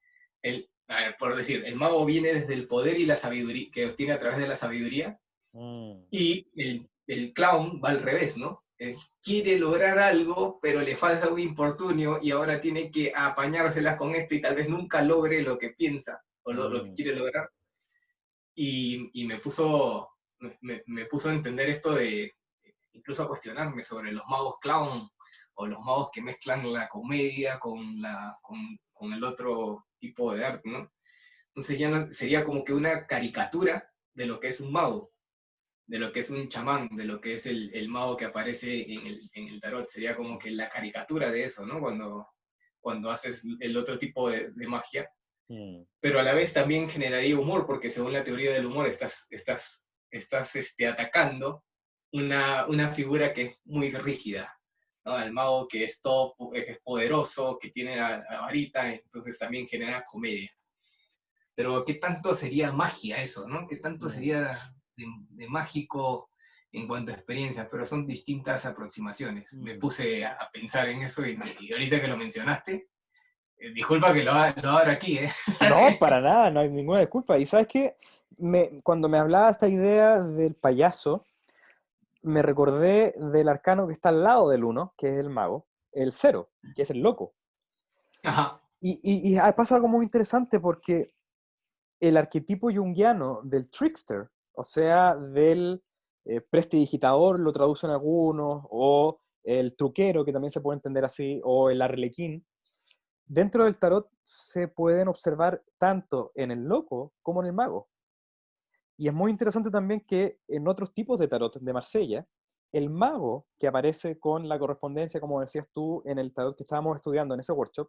a ver, por decir, el mago viene desde el poder y la sabiduría, que obtiene a través de la sabiduría, y el clown va al revés, ¿no? Quiere lograr algo, pero le falta un infortunio y ahora tiene que apañárselas con esto y tal vez nunca logre lo que piensa o lo que quiere lograr. Y me puso a entender esto de, incluso a cuestionarme sobre los magos clown o los magos que mezclan la comedia con el otro tipo de arte, ¿no? Entonces ya no, sería como que una caricatura de lo que es un mago, de lo que es un chamán, de lo que es el mago que aparece en el tarot. Sería como que la caricatura de eso, ¿no? Cuando haces el otro tipo de magia. Pero a la vez también generaría humor, porque según la teoría del humor estás atacando una figura que es muy rígida, ¿no? El mago que es todo, es poderoso, que tiene la varita, entonces también genera comedia. Pero ¿qué tanto sería magia eso, no? ¿Qué tanto sería de mágico en cuanto a experiencias? Pero son distintas aproximaciones. Me puse a pensar en eso y ahorita que lo mencionaste, disculpa que lo abra aquí, ¿eh? No, para nada, no hay ninguna disculpa. Y sabes qué, cuando me hablaba esta idea del payaso, me recordé del arcano que está al lado del uno, que es el mago, el cero, que es el loco. Ajá. Y pasa algo muy interesante porque el arquetipo junguiano del trickster, o sea, del prestidigitador, lo traducen algunos, o el truquero, que también se puede entender así, o el arlequín, dentro del tarot se pueden observar tanto en el loco como en el mago. Y es muy interesante también que en otros tipos de tarot de Marsella, el mago que aparece con la correspondencia, como decías tú, en el tarot que estábamos estudiando en ese workshop,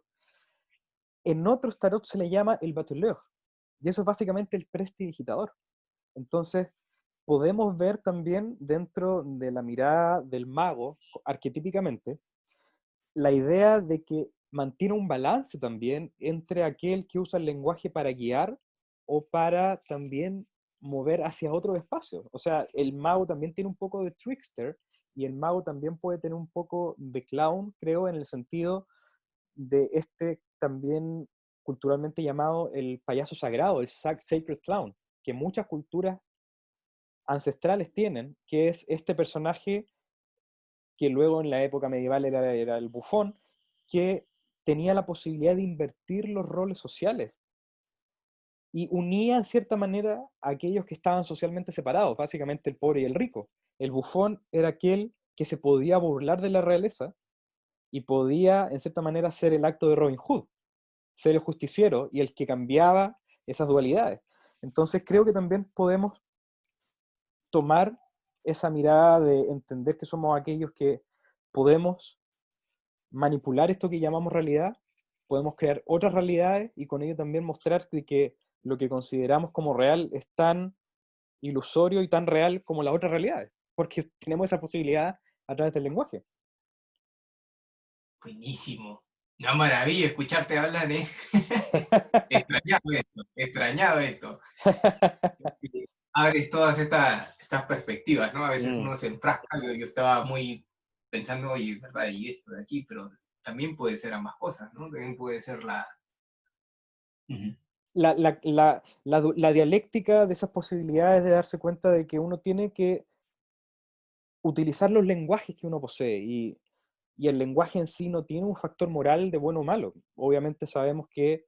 en otros tarot se le llama el batuleur. Y eso es básicamente el prestidigitador. Entonces, podemos ver también dentro de la mirada del mago, arquetípicamente, la idea de que mantiene un balance también entre aquel que usa el lenguaje para guiar o para también mover hacia otro espacio. O sea, el mago también tiene un poco de trickster y el mago también puede tener un poco de clown, creo, en el sentido de este también culturalmente llamado el payaso sagrado, el sacred clown, que muchas culturas ancestrales tienen, que es este personaje que luego en la época medieval era el bufón, que tenía la posibilidad de invertir los roles sociales y unía en cierta manera a aquellos que estaban socialmente separados, básicamente el pobre y el rico. El bufón era aquel que se podía burlar de la realeza y podía en cierta manera hacer el acto de Robin Hood, ser el justiciero y el que cambiaba esas dualidades. Entonces creo que también podemos tomar esa mirada de entender que somos aquellos que podemos manipular esto que llamamos realidad, podemos crear otras realidades y con ello también mostrar que lo que consideramos como real es tan ilusorio y tan real como las otras realidades, porque tenemos esa posibilidad a través del lenguaje. Buenísimo. Una maravilla escucharte hablar, ¿eh? Extrañaba esto. Abres todas estas perspectivas, ¿no? A veces uno se enfrasca, yo estaba muy pensando, oye, ¿verdad? Y esto de aquí, pero también puede ser ambas cosas, ¿no? También puede ser la... Uh-huh. La dialéctica de esas posibilidades de darse cuenta de que uno tiene que utilizar los lenguajes que uno posee y el lenguaje en sí no tiene un factor moral de bueno o malo. Obviamente sabemos que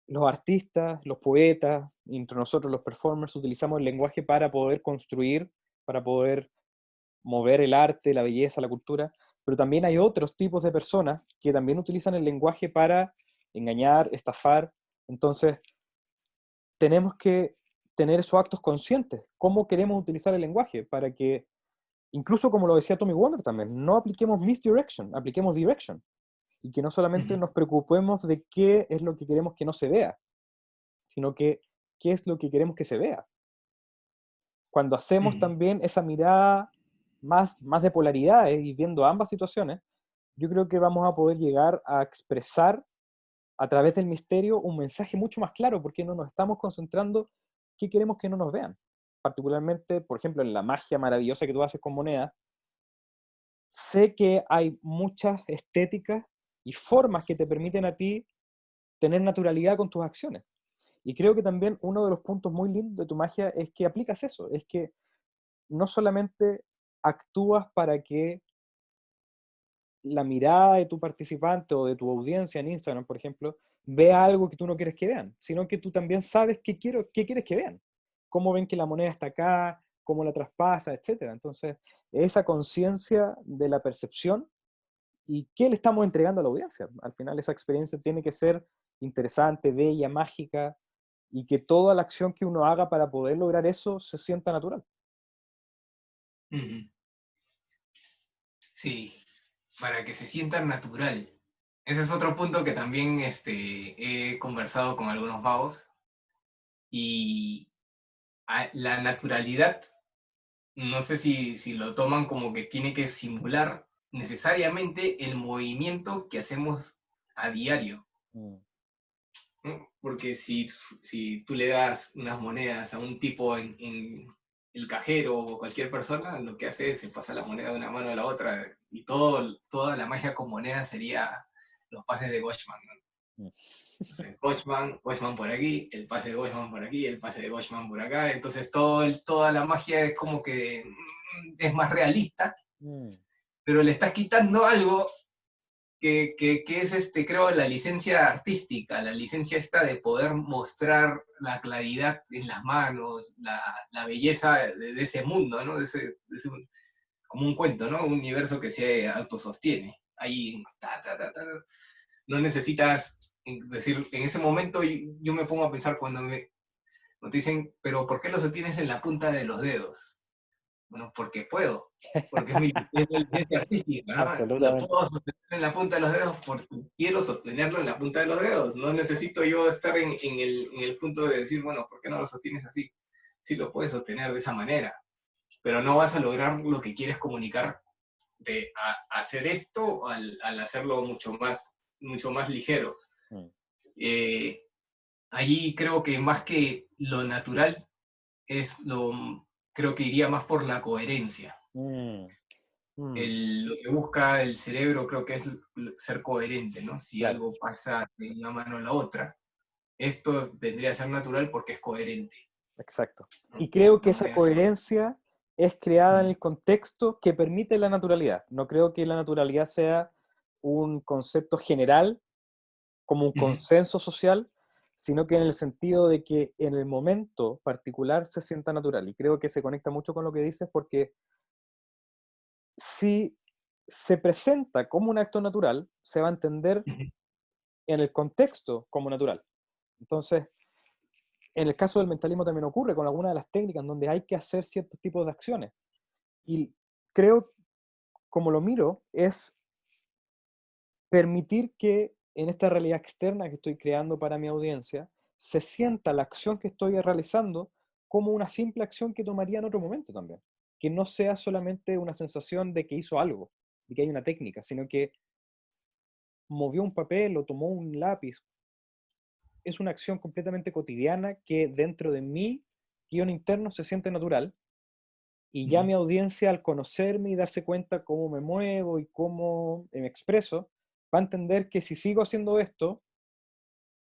los artistas, los poetas, entre nosotros los performers, utilizamos el lenguaje para poder construir, para poder mover el arte, la belleza, la cultura, pero también hay otros tipos de personas que también utilizan el lenguaje para engañar, estafar. Entonces, tenemos que tener esos actos conscientes. ¿Cómo queremos utilizar el lenguaje? Para que, incluso como lo decía Tommy Wonder también, no apliquemos misdirection, apliquemos direction. Y que no solamente nos preocupemos de qué es lo que queremos que no se vea, sino que qué es lo que queremos que se vea. Cuando hacemos también esa mirada más de polaridades y viendo ambas situaciones, yo creo que vamos a poder llegar a expresar a través del misterio un mensaje mucho más claro, porque no nos estamos concentrando qué queremos que no nos vean. Particularmente, por ejemplo, en la magia maravillosa que tú haces con monedas, sé que hay muchas estéticas y formas que te permiten a ti tener naturalidad con tus acciones. Y creo que también uno de los puntos muy lindos de tu magia es que aplicas eso, es que no solamente actúas para que la mirada de tu participante o de tu audiencia en Instagram, por ejemplo, vea algo que tú no quieres que vean, sino que tú también sabes qué quieres que vean, cómo ven que la moneda está acá, cómo la traspasa, etcétera. Entonces, esa conciencia de la percepción y qué le estamos entregando a la audiencia. Al final, esa experiencia tiene que ser interesante, bella, mágica, y que toda la acción que uno haga para poder lograr eso se sienta natural. Ujú. Sí, para que se sienta natural. Ese es otro punto que también he conversado con algunos magos. Y la naturalidad, no sé si lo toman como que tiene que simular necesariamente el movimiento que hacemos a diario. Mm. ¿No? Porque si tú le das unas monedas a un tipo en el cajero o cualquier persona, lo que hace es se pasa la moneda de una mano a la otra y toda la magia con monedas sería los pases de Goshman, ¿no? Mm. Entonces, Goshman por aquí, el pase de Goshman por aquí, el pase de Goshman por acá. Entonces, toda la magia es como que es más realista, Mm. pero le estás quitando algo que es, creo, la licencia artística, la licencia esta de poder mostrar la claridad en las manos, la belleza de ese mundo, ¿no? Como un cuento, ¿no? Un universo que se autosostiene. Ahí, no necesitas decir, en ese momento yo me pongo a pensar cuando te dicen, pero ¿por qué lo sostienes en la punta de los dedos? Bueno, porque puedo, porque es mi licencia artística, ¿no? Lo Absolutamente. puedo sostener en la punta de los dedos porque quiero sostenerlo en la punta de los dedos. No necesito yo estar en el punto de decir, bueno, ¿por qué no lo sostienes así? Sí lo puedes sostener de esa manera, pero no vas a lograr lo que quieres comunicar de hacer esto al hacerlo mucho más ligero. Mm. Eh, Allí creo que más que lo natural creo que iría más por la coherencia. Mm. Mm. Lo que busca el cerebro creo que es ser coherente, ¿no? Si Claro, algo pasa de una mano a la otra, esto vendría a ser natural porque es coherente, exacto. ¿no? Y creo que No esa me hace... coherencia es creada en Mm, el contexto que permite la naturalidad. No creo que la naturalidad sea un concepto general, como un ujú, consenso social, sino que en el sentido de que en el momento particular se sienta natural. Y creo que se conecta mucho con lo que dices porque si se presenta como un acto natural, se va a entender ujú, en el contexto como natural. Entonces, en el caso del mentalismo también ocurre con algunas de las técnicas donde hay que hacer ciertos tipos de acciones. Y creo, como lo miro, es permitir que en esta realidad externa que estoy creando para mi audiencia, se sienta la acción que estoy realizando como una simple acción que tomaría en otro momento también. Que no sea solamente una sensación de que hizo algo, de que hay una técnica, sino que movió un papel o tomó un lápiz. Es una acción completamente cotidiana que dentro de mi guión interno se siente natural y ya ujú, mi audiencia al conocerme y darse cuenta cómo me muevo y cómo me expreso, va a entender que si sigo haciendo esto,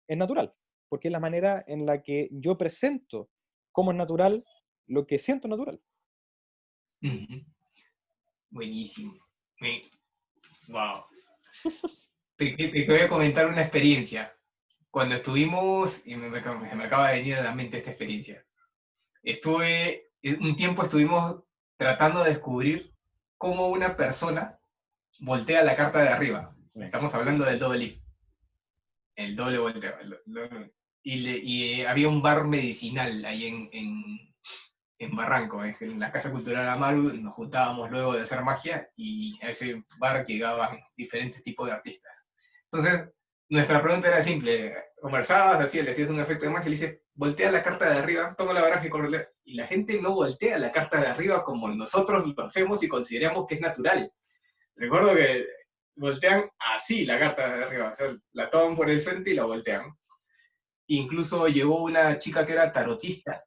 es natural, porque es la manera en la que yo presento como es natural lo que siento natural. ujú. Buenísimo. Wow. Te voy a comentar una experiencia. Cuando estuvimos, y se me acaba de venir a la mente esta experiencia. Un tiempo estuvimos tratando de descubrir cómo una persona voltea la carta de arriba. Mm. Estamos hablando del double lift, el doble volteo. Había un bar medicinal ahí en Barranco, en la Casa Cultural Amaru, nos juntábamos luego de hacer magia y a ese bar llegaban diferentes tipos de artistas. Entonces, nuestra pregunta era simple, conversabas así, le hacías un efecto de magia y le dices, voltea la carta de arriba, toma la baraja y la gente no voltea la carta de arriba como nosotros lo hacemos y consideramos que es natural. Recuerdo que voltean así la carta de arriba, o sea, la toman por el frente y la voltean. Incluso llegó una chica que era tarotista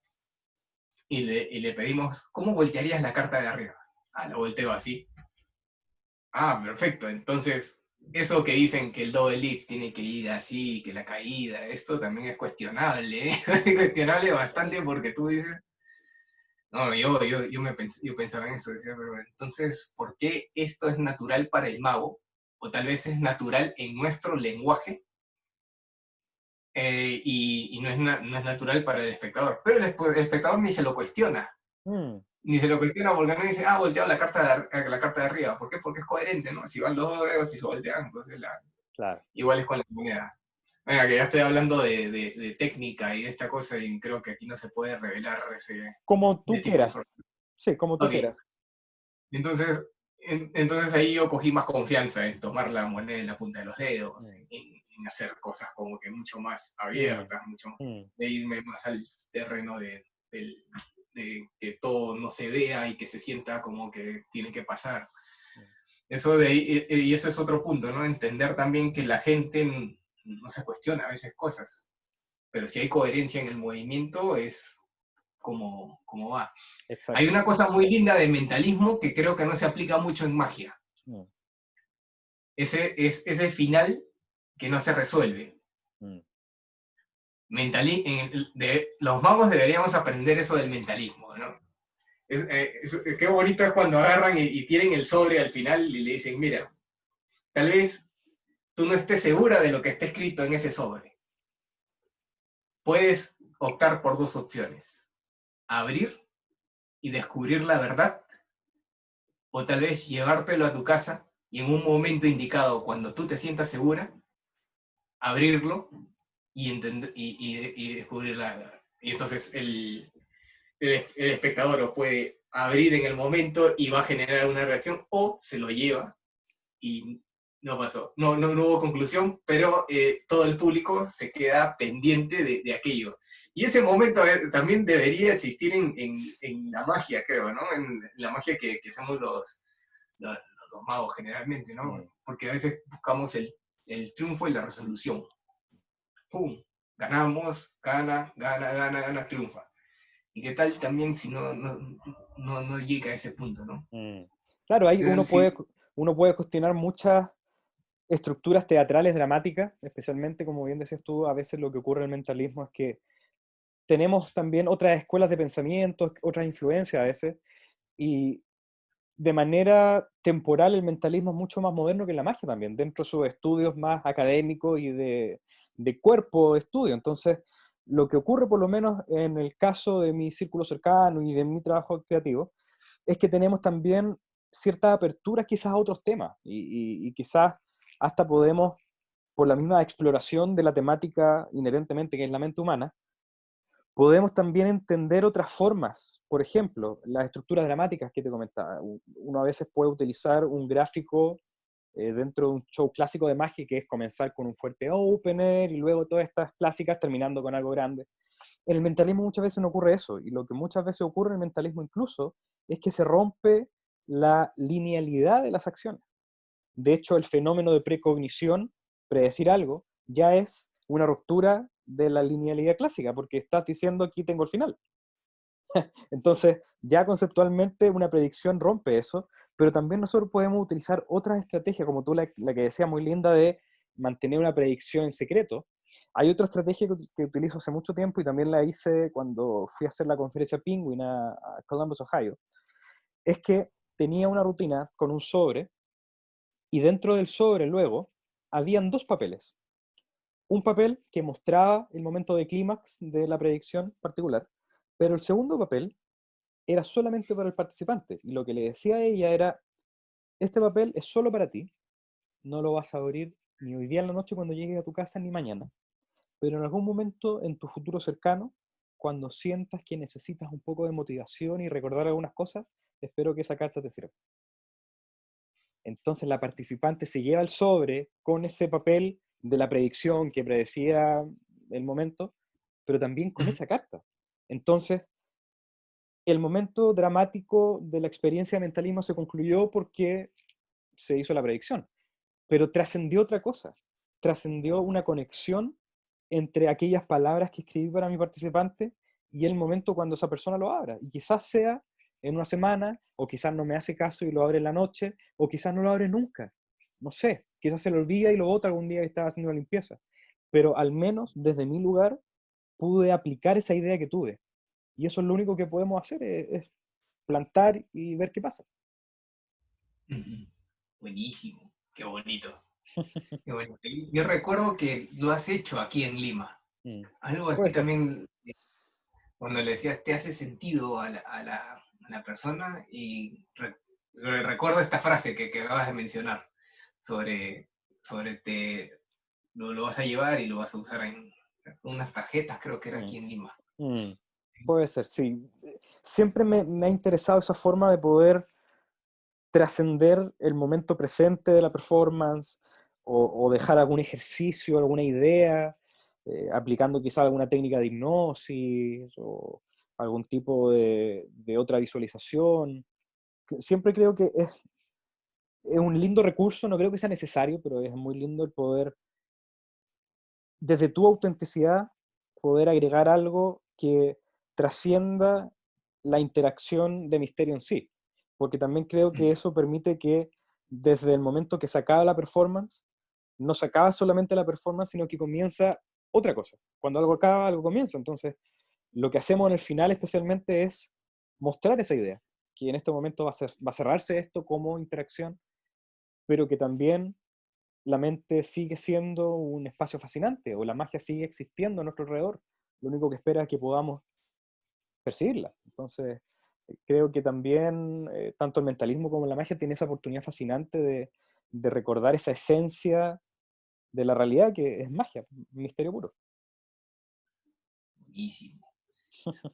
y le pedimos, ¿cómo voltearías la carta de arriba? Ah, la volteo así. Ah, perfecto. Entonces, eso que dicen que el double leap tiene que ir así, que la caída, esto también es cuestionable, ¿eh? Es cuestionable bastante porque tú dices, no, yo pensaba en eso, decía, pero entonces, ¿por qué esto es natural para el mago? O tal vez es natural en nuestro lenguaje y no, no es natural para el espectador. Pero el espectador ni se lo cuestiona. Mm, Ni se lo cuestiona porque no dice, ah, volteado la carta de arriba. ¿Por qué? Porque es coherente, ¿no? Si van los dos dedos y se voltean, entonces claro. igual es con la moneda. Bueno, que ya estoy hablando de técnica y de esta cosa y creo que aquí no se puede revelar Como tú ese tipo de quieras. información. Sí, como tú Ok, quieras. entonces, entonces ahí yo cogí más confianza en tomar la moneda en la punta de los dedos, Mm, en hacer cosas como que mucho más mm, abiertas, mucho mm, de irme más al terreno de que todo no se vea y que se sienta como que tiene que pasar. mm. Eso de ahí, y eso es otro punto, ¿no? Entender también que la gente no se cuestiona a veces cosas, pero si hay coherencia en el movimiento es como va. Hay Exacto. una cosa muy linda de mentalismo que creo que no se aplica mucho en magia. Mm, Ese final que no se resuelve. mm. Los magos deberíamos aprender eso del mentalismo, ¿no? Qué bonito es cuando agarran y tienen el sobre al final y le dicen, mira, tal vez tú no estés segura de lo que está escrito en ese sobre. Puedes optar por dos opciones. Abrir y descubrir la verdad, o tal vez llevártelo a tu casa y en un momento indicado, cuando tú te sientas segura, abrirlo y descubrir la verdad. Y entonces el espectador lo puede abrir en el momento y va a generar una reacción, o se lo lleva y no pasó. No hubo conclusión, pero todo el público se queda pendiente de aquello. Y ese momento también debería existir en la magia, creo, ¿no? En la magia que hacemos los, los magos generalmente, ¿no? Mm. Porque a veces buscamos el triunfo y la resolución. ¡Pum! Ganamos, gana, triunfa. ¿Y qué tal también si no llega a ese punto, ¿no? Mm. Claro, ahí Sí, uno puede cuestionar muchas estructuras teatrales dramáticas, especialmente, como bien decías tú, a veces lo que ocurre en el mentalismo es que tenemos también otras escuelas de pensamiento, otras influencias a veces, y de manera temporal el mentalismo es mucho más moderno que la magia también, dentro de sus estudios más académicos y de cuerpo de estudio. Entonces, lo que ocurre, por lo menos en el caso de mi círculo cercano y de mi trabajo creativo, es que tenemos también cierta apertura quizás a otros temas y quizás hasta podemos, por la misma exploración de la temática inherentemente que es la mente humana, podemos también entender otras formas. Por ejemplo, las estructuras dramáticas que te comentaba. Uno a veces puede utilizar un gráfico dentro de un show clásico de magia, que es comenzar con un fuerte opener y luego todas estas clásicas terminando con algo grande. En el mentalismo muchas veces no ocurre eso, y lo que muchas veces ocurre en el mentalismo incluso es que se rompe la linealidad de las acciones. De hecho, el fenómeno de precognición, predecir algo, ya es una ruptura de la linealidad clásica, porque estás diciendo aquí tengo el final. Entonces, ya conceptualmente una predicción rompe eso, pero también nosotros podemos utilizar otras estrategias, como tú la que decía muy linda de mantener una predicción en secreto. Hay otra estrategia que utilizo hace mucho tiempo y también la hice cuando fui a hacer la conferencia Penguin a Columbus, Ohio. Es que tenía una rutina con un sobre y dentro del sobre luego habían dos papeles. Un papel que mostraba el momento de clímax de la predicción particular, pero el segundo papel era solamente para el participante. Y lo que le decía a ella era, este papel es solo para ti, no lo vas a abrir ni hoy día en la noche cuando llegues a tu casa, ni mañana. Pero en algún momento en tu futuro cercano, cuando sientas que necesitas un poco de motivación y recordar algunas cosas, espero que esa carta te sirva. Entonces la participante se lleva el sobre con ese papel de la predicción que predecía el momento pero también con Ujú. esa carta. Entonces, el momento dramático de la experiencia de mentalismo se concluyó porque se hizo la predicción, pero trascendió otra cosa, trascendió una conexión entre aquellas palabras que escribí para mi participante y el momento cuando esa persona lo abra. Y quizás sea en una semana, o quizás no me hace caso y lo abre en la noche, o quizás no lo abre nunca. No sé, quizás se lo olvida y lo bota algún día que estaba haciendo la limpieza. Pero al menos desde mi lugar pude aplicar esa idea que tuve. Y eso es lo único que podemos hacer, es plantar y ver qué pasa. Ujú. Buenísimo, qué bonito. Qué bonito. Yo recuerdo que lo has hecho aquí en Lima. Mm. Algo Puede así ser. también, cuando le decías, te hace sentido a la persona, y recuerdo esta frase que acabas de mencionar sobre, sobre lo vas a llevar y lo vas a usar en unas tarjetas, creo que era Mm. aquí en Lima. Mm. Puede ser, sí. Siempre me ha interesado esa forma de poder trascender el momento presente de la performance o dejar algún ejercicio, alguna idea, aplicando quizá alguna técnica de hipnosis o algún tipo de otra visualización. Siempre creo que es un lindo recurso, no creo que sea necesario, pero es muy lindo el poder, desde tu autenticidad, poder agregar algo que trascienda la interacción de misterio en sí. Porque también creo que eso permite que desde el momento que se acaba la performance, no se acaba solamente la performance, sino que comienza otra cosa. Cuando algo acaba, algo comienza. Entonces, lo que hacemos en el final especialmente es mostrar esa idea, que en este momento va a cerrarse esto como interacción, pero que también la mente sigue siendo un espacio fascinante, o la magia sigue existiendo a nuestro alrededor. Lo único que espera es que podamos percibirla. Entonces, creo que también tanto el mentalismo como la magia tiene esa oportunidad fascinante de recordar esa esencia de la realidad que es magia, misterio puro. Buenísimo.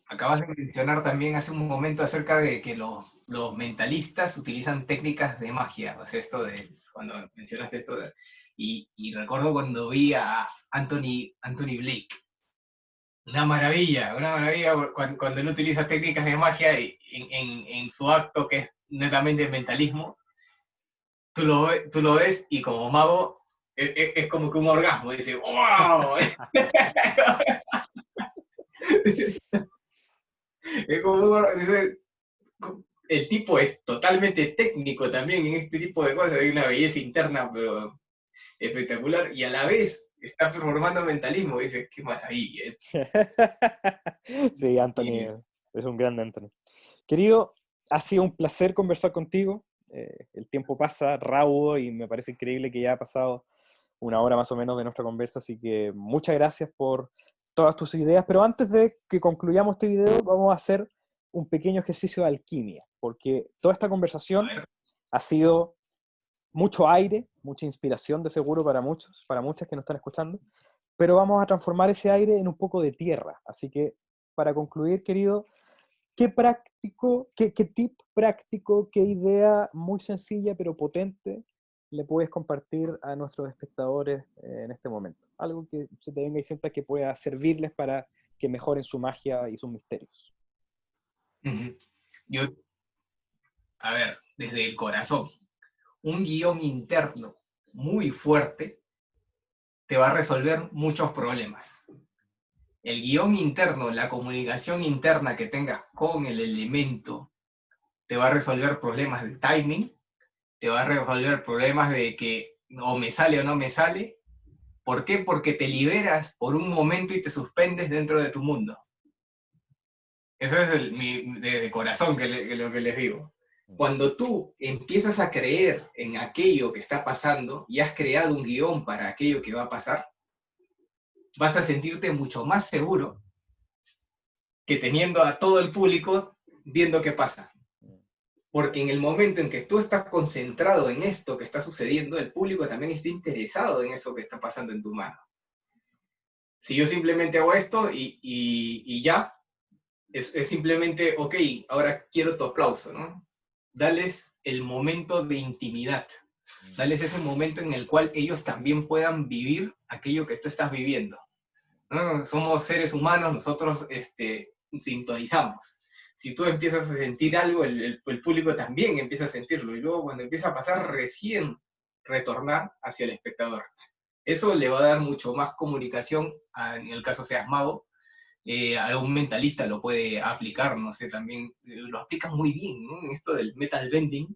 Acabas de mencionar también hace un momento acerca de que los mentalistas utilizan técnicas de magia, o sea, esto de, cuando mencionaste esto, y recuerdo cuando vi a Anthony Blake, una maravilla cuando él utiliza técnicas de magia en su acto que es netamente mentalismo, tú lo ves y como mago es como que un orgasmo, dice, ¡wow! Es como, dice, el tipo es totalmente técnico también en este tipo de cosas, hay una belleza interna, pero espectacular, y a la vez está performando mentalismo, dice, qué maravilla. Sí, Y, Anthony es un grande Anthony. Querido, ha sido un placer conversar contigo. El tiempo pasa raudo y me parece increíble que ya ha pasado una hora más o menos de nuestra conversa, así que muchas gracias por todas tus ideas. Pero antes de que concluyamos este video, vamos a hacer un pequeño ejercicio de alquimia, porque toda esta a conversación ver, ha sido mucho aire, mucha inspiración de seguro para muchos, para muchas que nos están escuchando, pero vamos a transformar ese aire en un poco de tierra. Así que, para concluir, querido, ¿qué práctico, qué tip práctico, qué idea muy sencilla pero potente le puedes compartir a nuestros espectadores en este momento? Algo que se te venga y sienta que pueda servirles para que mejoren su magia y sus misterios. yo, a ver, desde el corazón, un guión interno muy fuerte te va a resolver muchos problemas. El guión interno, la comunicación interna que tengas con el elemento, te va a resolver problemas de timing, te va a resolver problemas de que o me sale o no me sale. ¿Por qué? Porque te liberas por un momento y te suspendes dentro de tu mundo. Eso es de corazón lo que les digo. Cuando tú empiezas a creer en aquello que está pasando y has creado un guión para aquello que va a pasar, vas a sentirte mucho más seguro que teniendo a todo el público viendo qué pasa. Porque en el momento en que tú estás concentrado en esto que está sucediendo, el público también está interesado en eso que está pasando en tu mano. Si yo simplemente hago esto y ya, es simplemente, ok, ahora quiero tu aplauso, ¿no? Dales el momento de intimidad, dales ese momento en el cual ellos también puedan vivir aquello que tú estás viviendo. ¿no? Somos seres humanos, nosotros sintonizamos. Si tú empiezas a sentir algo, el público también empieza a sentirlo. Y luego cuando empieza a pasar, recién retornar hacia el espectador. Eso le va a dar mucho más comunicación, en el caso seas mago, algún mentalista lo puede aplicar, no sé, también lo aplican muy bien, ¿no? En esto del metal bending,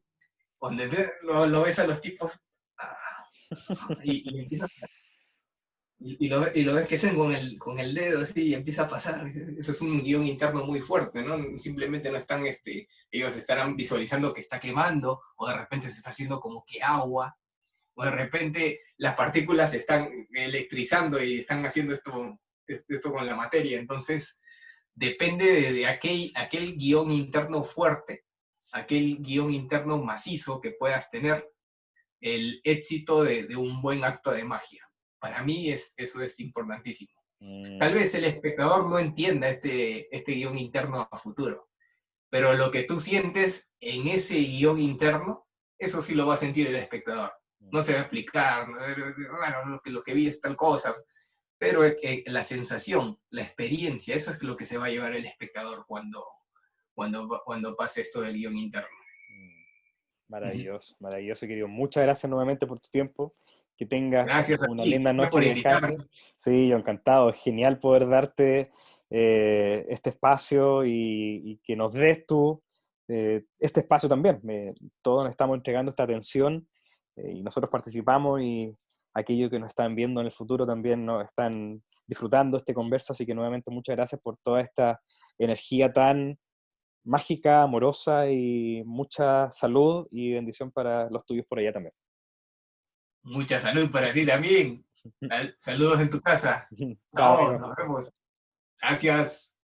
cuando lo ves a los tipos ah, y, y lo ves que hacen con el dedo así y empieza a pasar. Eso es un guión interno muy fuerte, ¿no? Simplemente no están, ellos estarán visualizando que está quemando, o de repente se está haciendo como que agua, o de repente las partículas se están electrizando y están haciendo esto con la materia. Entonces, depende de aquel guión interno fuerte, aquel guión interno macizo que puedas tener, el éxito de un buen acto de magia. Para mí eso es importantísimo. Mm, Tal vez el espectador no entienda este guión interno a futuro, pero lo que tú sientes en ese guión interno, eso sí lo va a sentir el espectador. No se va a explicar, ¿no? Bueno, lo que vi es tal cosa, pero la sensación, la experiencia, eso es lo que se va a llevar el espectador cuando pase esto del guión interno. mm. Uh -huh. Maravilloso, maravilloso, querido. Muchas gracias nuevamente por tu tiempo. Que tengas Gracias a una ti linda noche por y invitarme. descanses. Sí, yo encantado. Es genial poder darte este espacio y que nos des tú este espacio también. Todos nos estamos entregando esta atención y nosotros participamos y aquellos que nos están viendo en el futuro también nos están disfrutando este conversa. Así que nuevamente muchas gracias por toda esta energía tan mágica, amorosa y mucha salud y bendición para los tuyos por allá también. Mucha salud para ti también. Saludos en tu casa. Chao, No, amigo. nos vemos. Gracias.